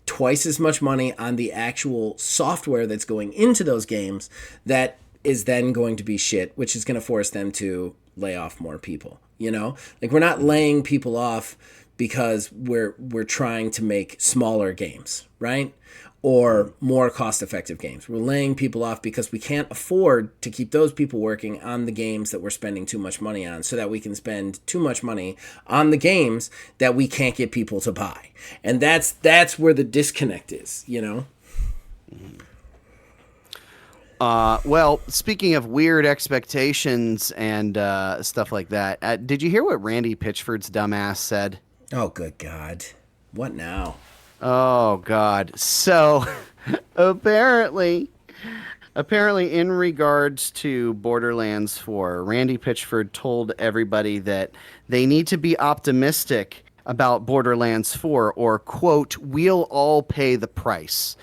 twice as much money on the actual software that's going into those games that is then going to be shit, which is going to force them to lay off more people. You know, like we're not laying people off because we're trying to make smaller games, right? Or more cost-effective games. We're laying people off because we can't afford to keep those people working on the games that we're spending too much money on, so that we can spend too much money on the games that we can't get people to buy. And that's where the disconnect is, you know? Well, speaking of weird expectations and stuff like that, did you hear what Randy Pitchford's dumbass said? Oh, good God. What now? Oh God. So apparently in regards to Borderlands 4, Randy Pitchford told everybody that they need to be optimistic about Borderlands 4, or quote, we'll all pay the price.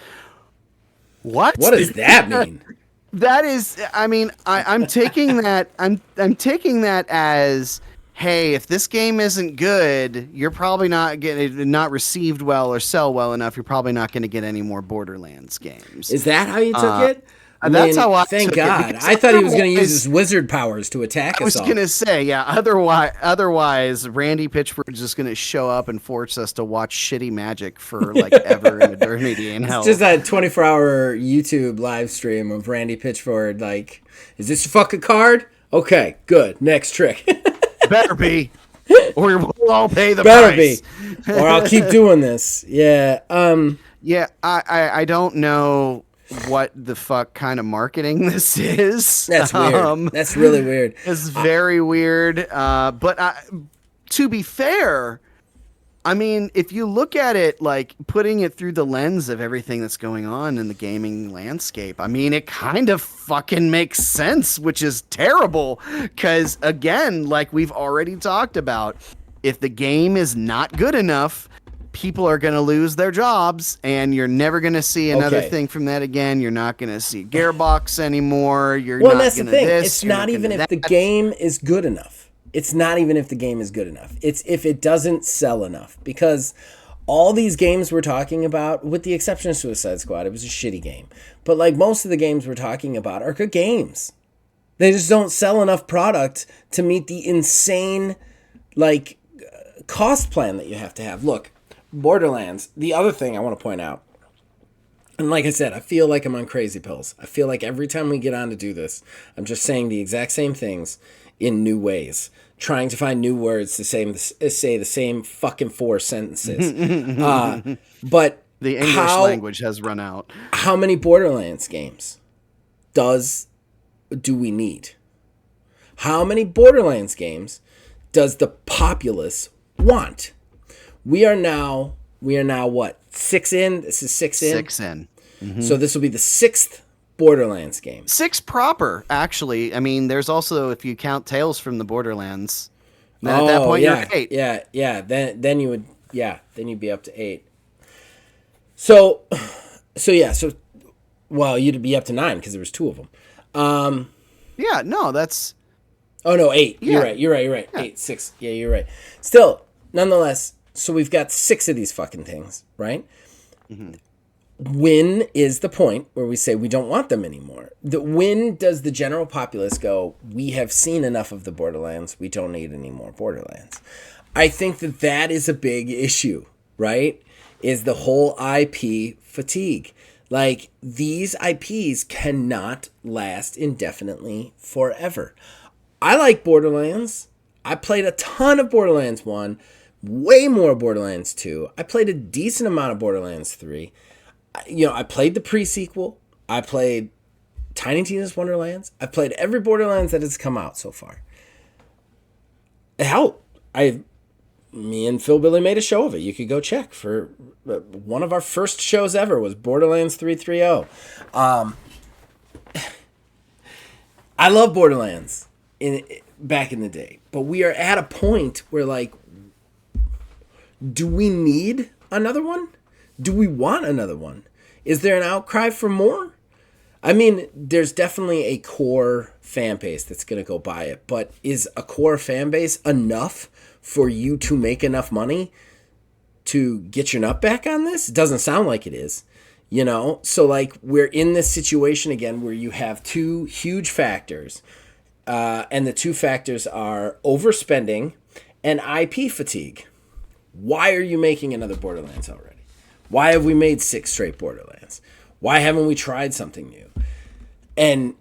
What does that mean? That is, I mean, I'm taking that I'm taking that as hey, if this game isn't good, you're probably not received well or sell well enough. You're probably not going to get any more Borderlands games. Is that how you took it? That's how I thank took it, God. because I thought he was going to use otherwise- his wizard powers to attack I us was all. gonna say, yeah. Otherwise, Randy Pitchford's just gonna show up and force us to watch shitty Magic for like ever and eternity in hell. Just that 24-hour YouTube live stream of Randy Pitchford, like, is this your fucking card? Okay, good. Next trick. Better be, or we'll all pay the Better price. be. Or I'll keep doing this. Yeah. Yeah, I don't know what the fuck kind of marketing this is. That's weird. That's really weird. It's very weird. But to be fair, I mean, if you look at it, like putting it through the lens of everything that's going on in the gaming landscape, I mean, it kind of fucking makes sense, which is terrible. Because again, like we've already talked about, if the game is not good enough, people are going to lose their jobs, and you're never going to see another Okay. thing from that again. You're not going to see Gearbox anymore. You're Well, not that's the going to thing. this. It's you're not even gonna if the that. game is good enough. It's not even if the game is good enough. It's if it doesn't sell enough. Because all these games we're talking about, with the exception of Suicide Squad, it was a shitty game. But like most of the games we're talking about are good games. They just don't sell enough product to meet the insane like cost plan that you have to have. Look, Borderlands, the other thing I want to point out, and like I said, I feel like I'm on crazy pills. I feel like every time we get on to do this, I'm just saying the exact same things in new ways, trying to find new words to say the same fucking 4 sentences. But The English language has run out. how many Borderlands games do we need? How many Borderlands games does the populace want? We are now what? 6 in? This is 6 in? 6 in. So this will be the 6th Borderlands game. 6 proper, actually. I mean, there's also, if you count Tales from the Borderlands, then at that point yeah, you're at 8. Yeah. Then you would, then you'd be up to 8. So well, you'd be up to 9 because there was 2 of them. Yeah, no, that's... Oh no, 8. Yeah. You're right. 8, 6. Yeah, you're right. Still, nonetheless, so we've got 6 of these fucking things, right? When is the point where we say we don't want them anymore? When does the general populace go, we have seen enough of the Borderlands, we don't need any more Borderlands? I think that is a big issue, right? Is the whole IP fatigue. Like, these IPs cannot last indefinitely forever. I like Borderlands. I played a ton of Borderlands 1, way more Borderlands 2. I played a decent amount of Borderlands 3. I played the pre-sequel. I played Tiny Tina's Wonderlands. I've played every Borderlands that has come out so far. Hell, me and Phil Billy made a show of it. You could go check. For one of our first shows ever was Borderlands 330. I love Borderlands back in the day, but we are at a point where, like, do we need another one? Do we want another one? Is there an outcry for more? I mean, there's definitely a core fan base that's going to go buy it, but is a core fan base enough for you to make enough money to get your nut back on this? It doesn't sound like it is, So, like, we're in this situation again where you have 2 huge factors, and the 2 factors are overspending and IP fatigue. Why are you making another Borderlands already? Why have we made 6 straight Borderlands? Why haven't we tried something new? And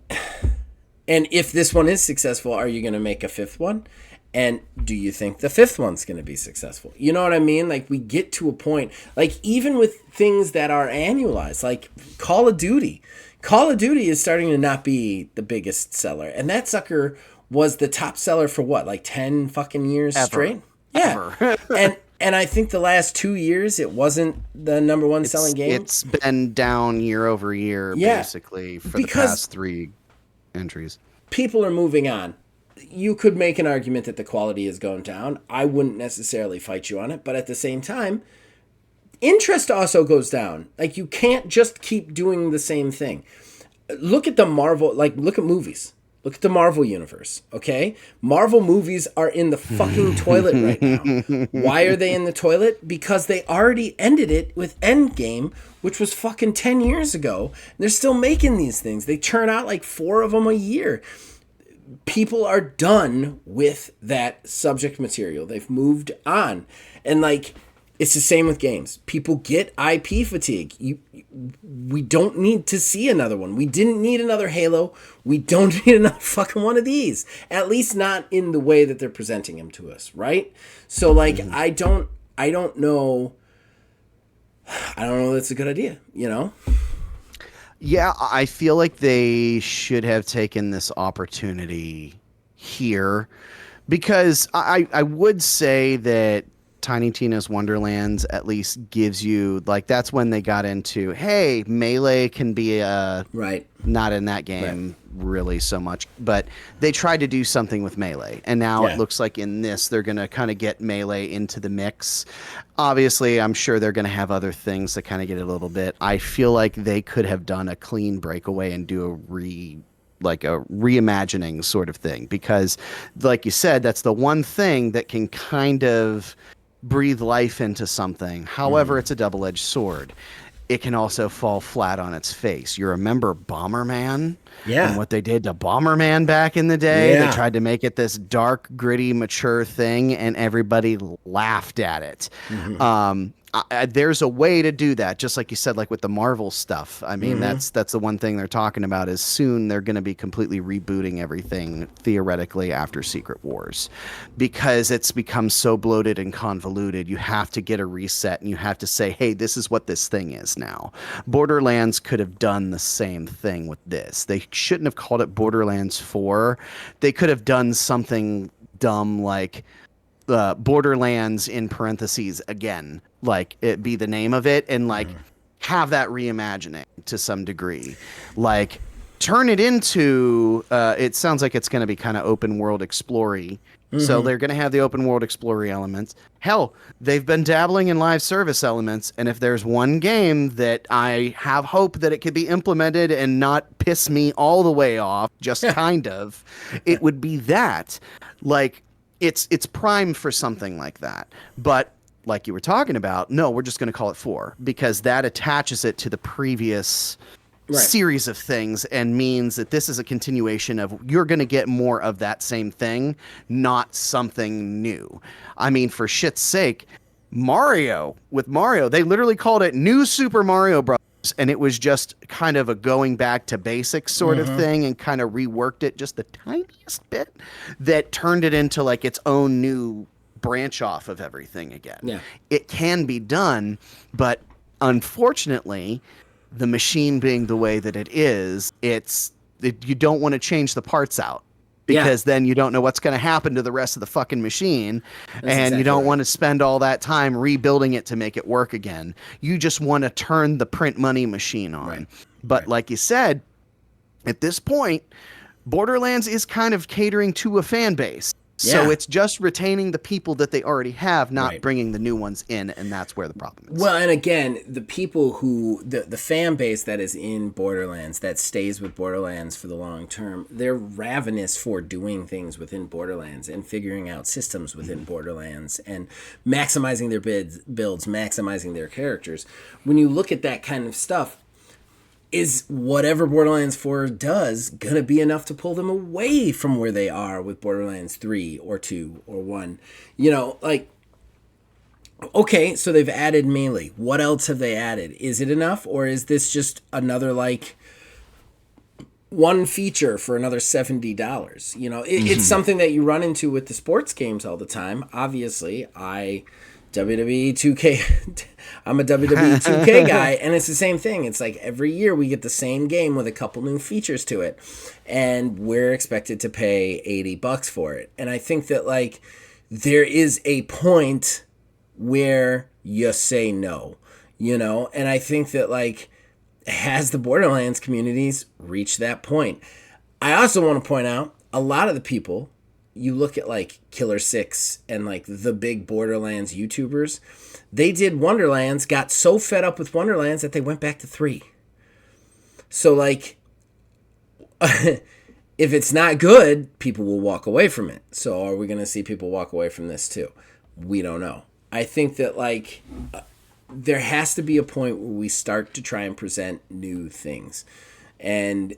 if this one is successful, are you going to make a 5th one? And do you think the 5th one's going to be successful? You know what I mean? Like, we get to a point, like, even with things that are annualized, like Call of Duty. Call of Duty is starting to not be the biggest seller. And that sucker was the top seller for what, like 10 fucking years straight? Yeah. And I think the last 2 years, it wasn't the number one selling game. It's been down year over year, basically, for the past 3 entries. People are moving on. You could make an argument that the quality has gone down. I wouldn't necessarily fight you on it. But at the same time, interest also goes down. Like, you can't just keep doing the same thing. Look at the Marvel, like, look at movies. Look at the Marvel universe, okay? Marvel movies are in the fucking toilet right now. Why are they in the toilet? Because they already ended it with Endgame, which was fucking 10 years ago. They're still making these things. They churn out like 4 of them a year. People are done with that subject material. They've moved on. And like, it's the same with games. People get IP fatigue. We don't need to see another one. We didn't need another Halo. We don't need another fucking one of these. At least not in the way that they're presenting them to us, right? So like, I don't know. I don't know that's a good idea, you know? Yeah, I feel like they should have taken this opportunity here, because I would say that Tiny Tina's Wonderlands at least gives you, like, that's when they got into, hey, melee can be right. Not in that game really so much, but they tried to do something with melee, and now it looks like in this they're going to kind of get melee into the mix. Obviously, I'm sure they're going to have other things that kind of get it a little bit. I feel like they could have done a clean breakaway and do a reimagining sort of thing, because like you said, that's the one thing that can kind of breathe life into something. However, it's a double-edged sword. It can also fall flat on its face. You remember Bomberman? Yeah. And what they did to Bomberman back in the day? Yeah. They tried to make it this dark, gritty, mature thing, and everybody laughed at it. There's a way to do that, just like you said, like with the Marvel stuff. I mean, that's the one thing they're talking about, is soon they're going to be completely rebooting everything theoretically after Secret Wars, because it's become so bloated and convoluted. You have to get a reset, and you have to say, hey, this is what this thing is now. Borderlands could have done the same thing with this. They shouldn't have called it Borderlands 4. They could have done something dumb like Borderlands in parentheses again, like it be the name of it, and like have that reimagining to some degree, like turn it into it sounds like it's going to be kind of open world explory. So they're going to have the open world explory elements. Hell, they've been dabbling in live service elements, and if there's one game that I have hope that it could be implemented and not piss me all the way off, just kind of, it would be that. Like, it's prime for something like that. But like you were talking about, no, we're just going to call it 4, because that attaches it to the previous series of things and means that this is a continuation of, you're going to get more of that same thing, not something new. I mean, for shit's sake, Mario, they literally called it New Super Mario Bros. And it was just kind of a going back to basics sort of thing, and kind of reworked it just the tiniest bit that turned it into like its own new branch off of everything again. Yeah. It can be done, but unfortunately, the machine being the way that it is, you don't want to change the parts out, because then you don't know what's going to happen to the rest of the fucking machine. And you don't want to spend all that time rebuilding it to make it work again. You just want to turn the print money machine on. But like you said, at this point, Borderlands is kind of catering to a fan base. So it's just retaining the people that they already have, not bringing the new ones in, and that's where the problem is. Well, and again, the people who, the fan base that is in Borderlands, that stays with Borderlands for the long term, they're ravenous for doing things within Borderlands and figuring out systems within Borderlands and maximizing their builds, maximizing their characters. When you look at that kind of stuff, is whatever Borderlands 4 does going to be enough to pull them away from where they are with Borderlands 3 or 2 or 1? You know, like, okay, so they've added melee. What else have they added? Is it enough, or is this just another, like, one feature for another $70? You know, it's something that you run into with the sports games all the time. Obviously, WWE 2K, I'm a WWE 2K guy, and it's the same thing. It's like every year we get the same game with a couple new features to it, and we're expected to pay $80 for it. And I think that, like, there is a point where you say no, you know? And I think that, like, has the Borderlands communities reached that point? I also want to point out, a lot of the people, you look at like Killer 6 and like the big Borderlands YouTubers, they did Wonderlands, got so fed up with Wonderlands that they went back to 3. So like, if it's not good, people will walk away from it. So are we going to see people walk away from this too? We don't know. I think that like there has to be a point where we start to try and present new things. And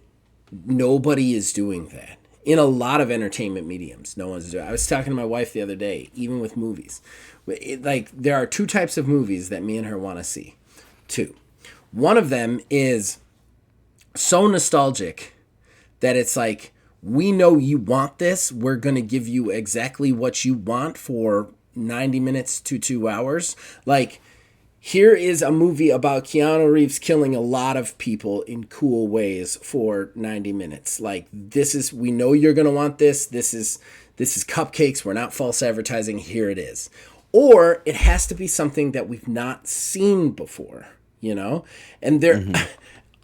nobody is doing that. In a lot of entertainment mediums, no one's doing it. I was talking to my wife the other day, even with movies. Like, there are two types of movies that me and her want to see. Two. One of them is so nostalgic that it's like, we know you want this. We're going to give you exactly what you want for 90 minutes to 2 hours. Like, here is a movie about Keanu Reeves killing a lot of people in cool ways for 90 minutes. Like, we know you're going to want this. This is cupcakes. We're not false advertising. Here it is. Or it has to be something that we've not seen before, you know? And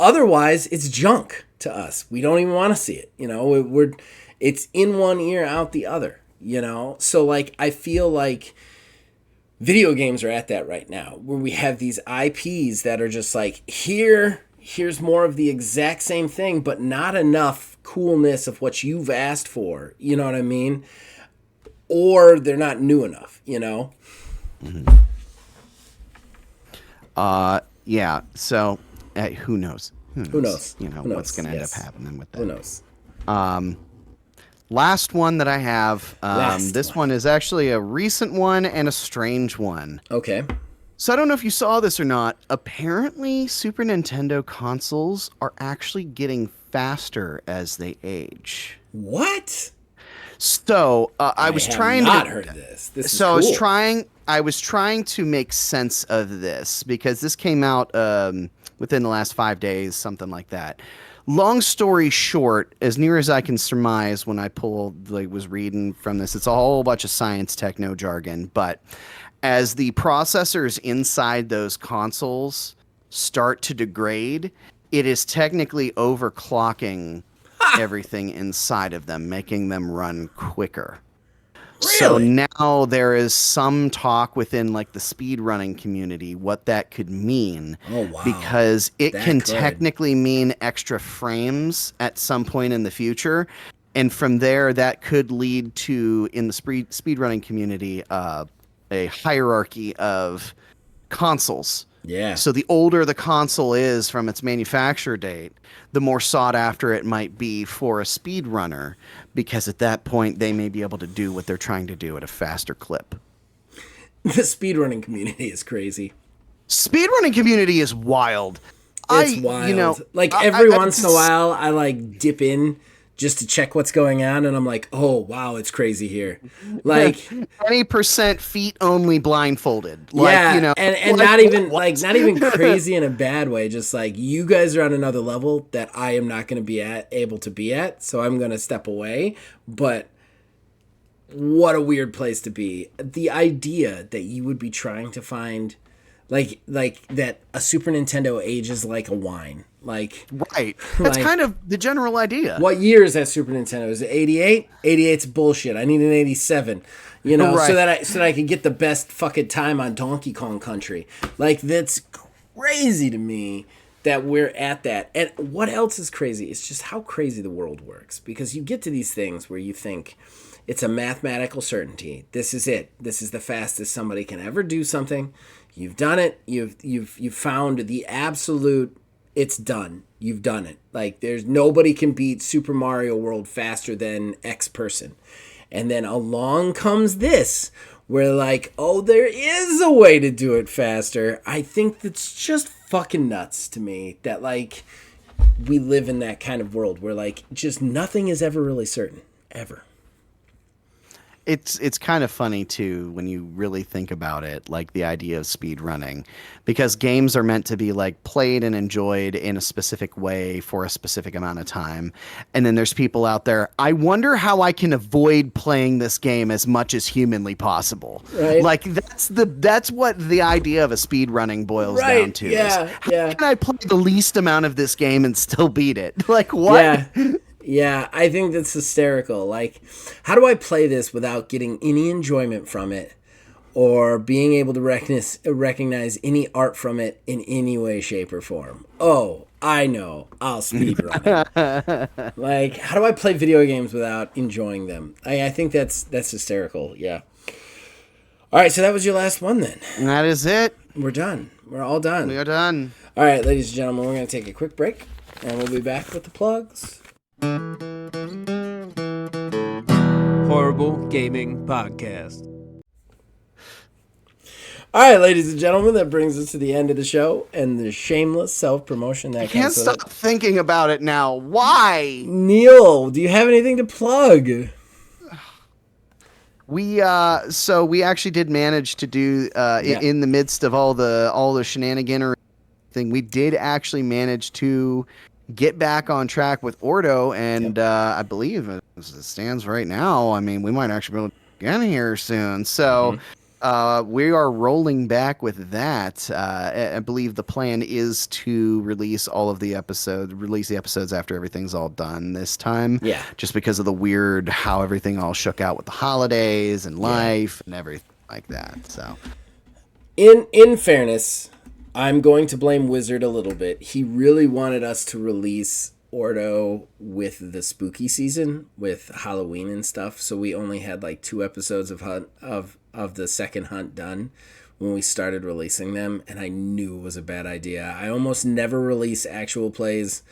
otherwise it's junk to us. We don't even want to see it. You know, it's in one ear, out the other, you know? So like, I feel like video games are at that right now, where we have these IPs that are just like, here's more of the exact same thing, but not enough coolness of what you've asked for. You know what I mean? Or they're not new enough, you know? Yeah. So who knows? Who knows? You know, Who knows? what's going to end Yes. up happening with that. Who knows? Last one that I have. This one is actually a recent one and a strange one. Okay. So I don't know if you saw this or not. Apparently, Super Nintendo consoles are actually getting faster as they age. What? So I was have trying not to. heard this. This is So cool. I was trying to make sense of this because this came out within the last 5 days, something like that. Long story short, as near as I can surmise when I was reading from this, it's a whole bunch of science techno jargon, but as the processors inside those consoles start to degrade, it is technically overclocking everything inside of them, making them run quicker. So Really? now there is some talk within like the speedrunning community what that could mean. Oh, wow. Because it That can could. technically mean extra frames at some point in the future. And from there, that could lead to, in the speedrunning community, a hierarchy of consoles. Yeah. So the older the console is from its manufacture date, the more sought after it might be for a speedrunner, because at that point they may be able to do what they're trying to do at a faster clip. The speedrunning community is crazy. Speedrunning community is wild. It's wild. You know, like every once in a while, I like dip in just to check what's going on, and I'm like, oh wow, it's crazy here. Like 20% feet only blindfolded. Like, yeah, you know, and like, not even what? like not even crazy in a bad way. Just like you guys are on another level that I am not going to be able to be at, so I'm going to step away. But what a weird place to be. The idea that you would be trying to find like that a Super Nintendo ages like a wine. Like Right. That's like- kind of the general idea. what year is that Super Nintendo? Is it 88? 88's bullshit. I need an 87. You know, Right. so that I can get the best fucking time on Donkey Kong Country. Like that's crazy to me that we're at that. And what else is crazy? It's just how crazy the world works, because you get to these things where you think it's a mathematical certainty. This is it. This is the fastest somebody can ever do something. You've done it. You've found the absolute. It's done. You've done it. Like there's nobody can beat Super Mario World faster than X person. And then along comes this, where like, oh, there is a way to do it faster. I think that's just fucking nuts to me that like we live in that kind of world where like just nothing is ever really certain. Ever. It's kind of funny too when you really think about it, like the idea of speed running, because games are meant to be like played and enjoyed in a specific way for a specific amount of time. And then there's people out there, I wonder how I can avoid playing this game as much as humanly possible. Right. Like that's what the idea of a speed running boils Right, down to. yeah, is, yeah. how can I play the least amount of this game and still beat it? Like what? Yeah. Yeah, I think that's hysterical. Like, how do I play this without getting any enjoyment from it or being able to recognize any art from it in any way, shape, or form? Oh, I know. I'll speedrun it. Like, how do I play video games without enjoying them? I think that's hysterical. Yeah. All right, so that was your last one then. And that is it. We're done. We're all done. We are done. All right, ladies and gentlemen, we're going to take a quick break, and we'll be back with the plugs. Horrible Gaming Podcast. All right, ladies and gentlemen, that brings us to the end of the show and the shameless self-promotion that Can't comes with stop thinking about it now. Why? it. Neil, do you have anything to plug? We actually did manage to do in the midst of all the shenanigan thing. We did actually manage to get back on track with Ordo, and I believe as it stands right now, I mean, we might actually be able to get in here soon. So. We are rolling back with that. I believe the plan is to release the episodes after everything's all done this time. Yeah. Just because of the weird how everything all shook out with the holidays and life and everything like that. So, In fairness, I'm going to blame Wizard a little bit. He really wanted us to release Ordo with the spooky season with Halloween and stuff, so we only had like 2 episodes of the second hunt done when we started releasing them, and I knew it was a bad idea. I almost never release actual plays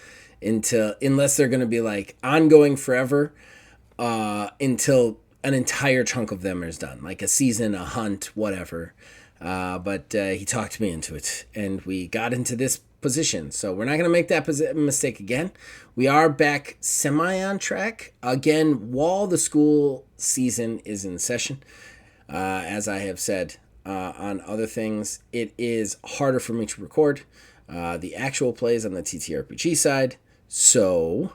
unless they're going to be like ongoing forever, until an entire chunk of them is done, like a season, a hunt, whatever. But he talked me into it, and we got into this position. So we're not going to make that mistake again. We are back semi on track again while the school season is in session. As I have said on other things, it is harder for me to record the actual plays on the TTRPG side. So,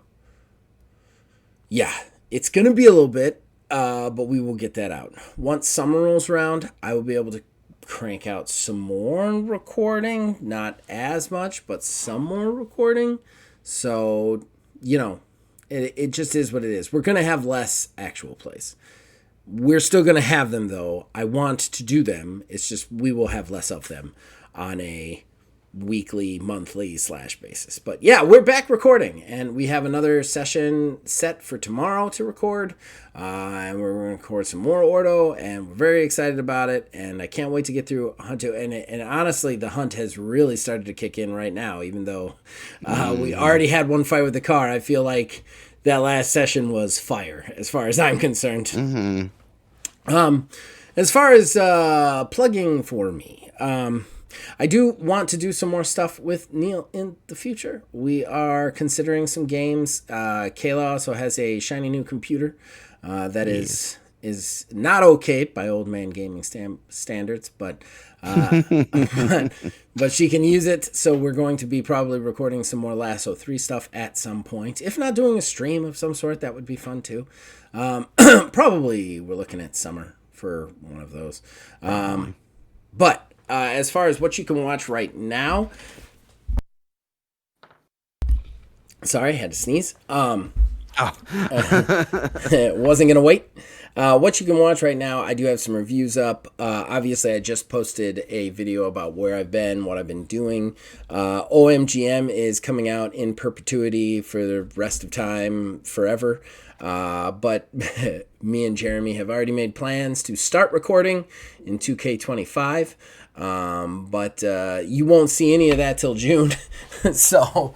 yeah, it's going to be a little bit, but we will get that out. Once summer rolls around, I will be able to crank out some more recording. Not as much, but some more recording. So, it just is what it is. We're going to have less actual plays. We're still going to have them, though. I want to do them. It's just we will have less of them on a weekly, monthly / basis. But yeah, we're back recording, and we have another session set for tomorrow to record. And we're going to record some more Ordo, and we're very excited about it. And I can't wait to get through Hunt. And honestly, the hunt has really started to kick in right now, even though we already had one fight with the car. I feel like that last session was fire, as far as I'm concerned. Mm-hmm. As far as plugging for me, I do want to do some more stuff with Neil in the future. We are considering some games. Kayla also has a shiny new computer that is not okay by old man gaming standards, but but she can use it. So we're going to be probably recording some more Lasso 3 stuff at some point. If not doing a stream of some sort, that would be fun too. Probably we're looking at summer for one of those. But as far as what you can watch right now, sorry, I had to sneeze. Wasn't gonna wait. What you can watch right now, I do have some reviews up. Obviously, I just posted a video about where I've been, what I've been doing. OMGM is coming out in perpetuity for the rest of time, forever. But me and Jeremy have already made plans to start recording in 2K25. But you won't see any of that till June. So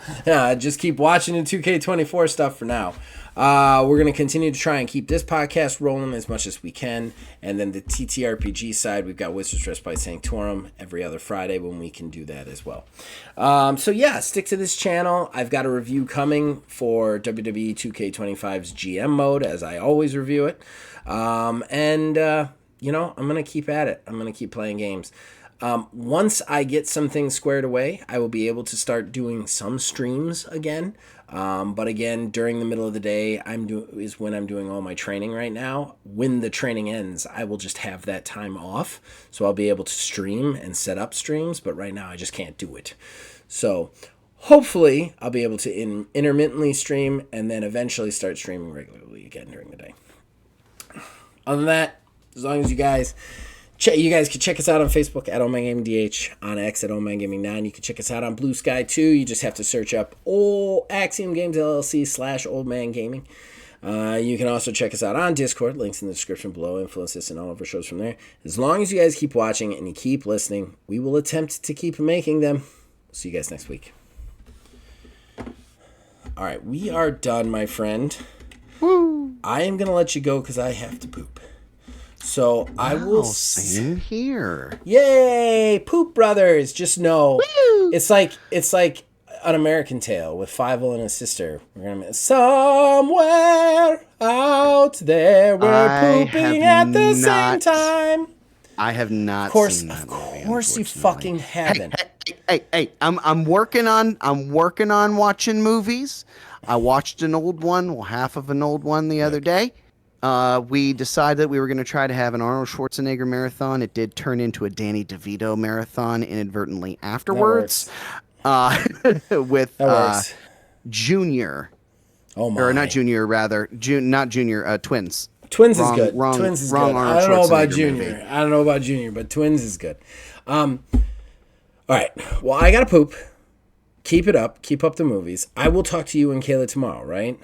just keep watching the 2K24 stuff for now. We're going to continue to try and keep this podcast rolling as much as we can. And then the TTRPG side, we've got Wizard's Respite Sanctorum every other Friday when we can do that as well. So yeah, stick to this channel. I've got a review coming for WWE 2K25's GM mode, as I always review it. I'm going to keep at it. I'm going to keep playing games. Once I get some things squared away, I will be able to start doing some streams again. But again, during the middle of the day, is when I'm doing all my training right now. When the training ends, I will just have that time off. So I'll be able to stream and set up streams. But right now, I just can't do it. So hopefully, I'll be able to intermittently stream and then eventually start streaming regularly again during the day. Other than that, as long as you guys You guys can check us out on Facebook at Old Man Gaming DH, on X at Old Man Gaming 9. You can check us out on Blue Sky too. You just have to search up Axiom Games LLC / Old Man Gaming. You can also check us out on Discord. Links in the description below. Influence us and all of our shows from there. As long as you guys keep watching and you keep listening, we will attempt to keep making them. See you guys next week. All right, we are done, my friend. Woo. I am gonna let you go because I have to poop. So I will. Same here. Yay, Poop Brothers! Just know, it's like An American Tale with Fievel and his sister. We're gonna make somewhere out there we're pooping at the same time. I have not. Of course, seen that of movie, course, you fucking haven't. Hey! I'm working on watching movies. I watched an old one, half of an old one the other day. We decided that we were going to try to have an Arnold Schwarzenegger marathon. It did turn into a Danny DeVito marathon inadvertently afterwards. With Junior. Oh my! Or not Junior, rather. Not Junior. Twins. Twins is good. Twins is good. Arnold I don't know about Schwarzenegger Junior. movie. I don't know about Junior, but Twins is good. All right. Well, I gotta poop. Keep it up. Keep up the movies. I will talk to you and Kayla tomorrow, right?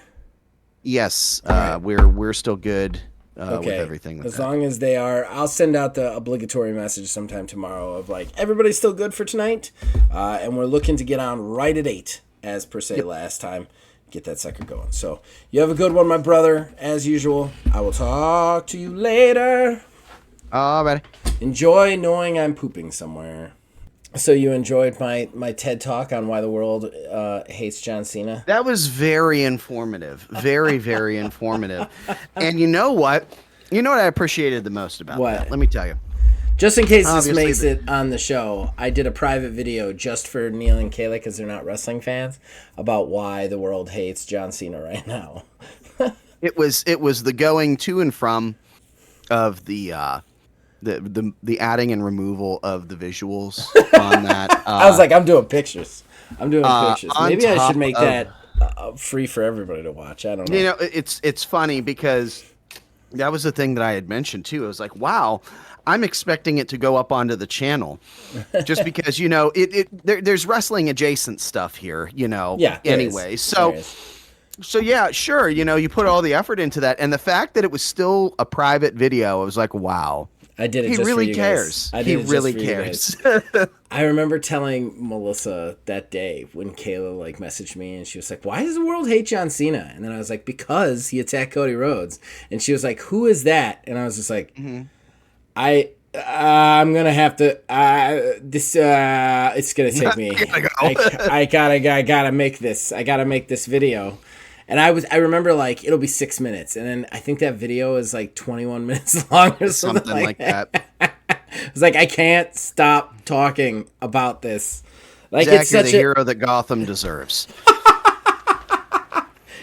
Yes. right. We're still good with Okay. everything. With As that. long as they are, I'll send out the obligatory message sometime tomorrow of like everybody's still good for tonight, and we're looking to get on right at 8 as per se last time. Get that sucker going. So you have a good one, my brother. As usual, I will talk to you later. All right. Enjoy knowing I'm pooping somewhere. So you enjoyed my TED Talk on why the world hates John Cena? That was very informative. Very, very informative. And you know what? You know what I appreciated the most about What? that? Let me tell you. Just in case this Obviously makes it on the show, I did a private video just for Neil and Kayla because they're not wrestling fans about why the world hates John Cena right now. It was the going to and from of the adding and removal of the visuals on that. I was like, I'm doing pictures. Maybe I top should make of- that free for everybody to watch. I don't know. You know, it's funny because that was the thing that I had mentioned too. I was like, wow, I'm expecting it to go up onto the channel just because, you know, there's wrestling adjacent stuff here, you know, Yeah, there anyway. is. So, There is. so yeah, sure. You know, you put all the effort into that. And the fact that it was still a private video, I was like, wow. I did it He just really for you cares. guys. I did He it just really for you guys. cares. I remember telling Melissa that day when Kayla like messaged me and she was like, "Why does the world hate John Cena?" And then I was like, "Because he attacked Cody Rhodes." And she was like, "Who is that?" And I was just like, I'm gonna have to. It's gonna take me. I gotta make this. I gotta make this video. And I remember like it'll be 6 minutes, and then I think that video is like 21 minutes long or something like that. It's like I can't stop talking about this. Like Zach, it's you're such the a hero that Gotham deserves.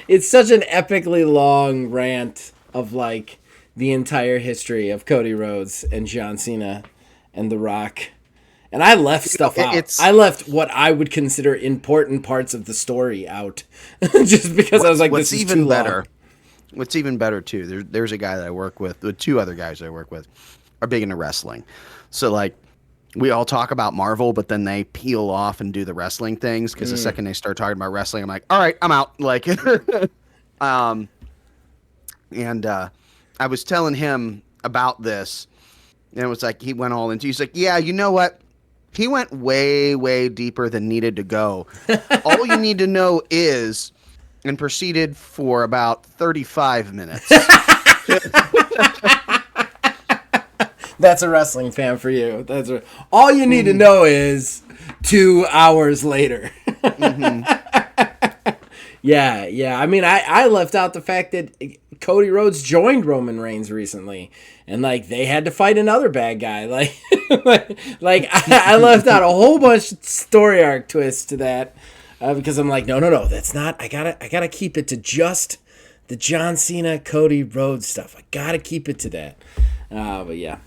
it's such an epically long rant of like the entire history of Cody Rhodes and John Cena and The Rock. And I left stuff out. I left what I would consider important parts of the story out, just because I was like, "This is even too better. long." What's even better too? There's a guy that I work with. The two other guys I work with are big into wrestling, so like we all talk about Marvel, but then they peel off and do the wrestling things because the second they start talking about wrestling, I'm like, "All right, I'm out." Like, I was telling him about this, and it was like he went all into. He's like, "Yeah, you know what? He went way, way deeper than needed to go. All you need to know is," and proceeded for about 35 minutes. That's a wrestling fan for you. All you need to know is 2 hours later. Yeah. I mean, I left out the fact that Cody Rhodes joined Roman Reigns recently, and like they had to fight another bad guy. Like, I left out a whole bunch of story arc twists to that because I'm like, no, that's not. I gotta keep it to just the John Cena Cody Rhodes stuff. I gotta keep it to that. But yeah.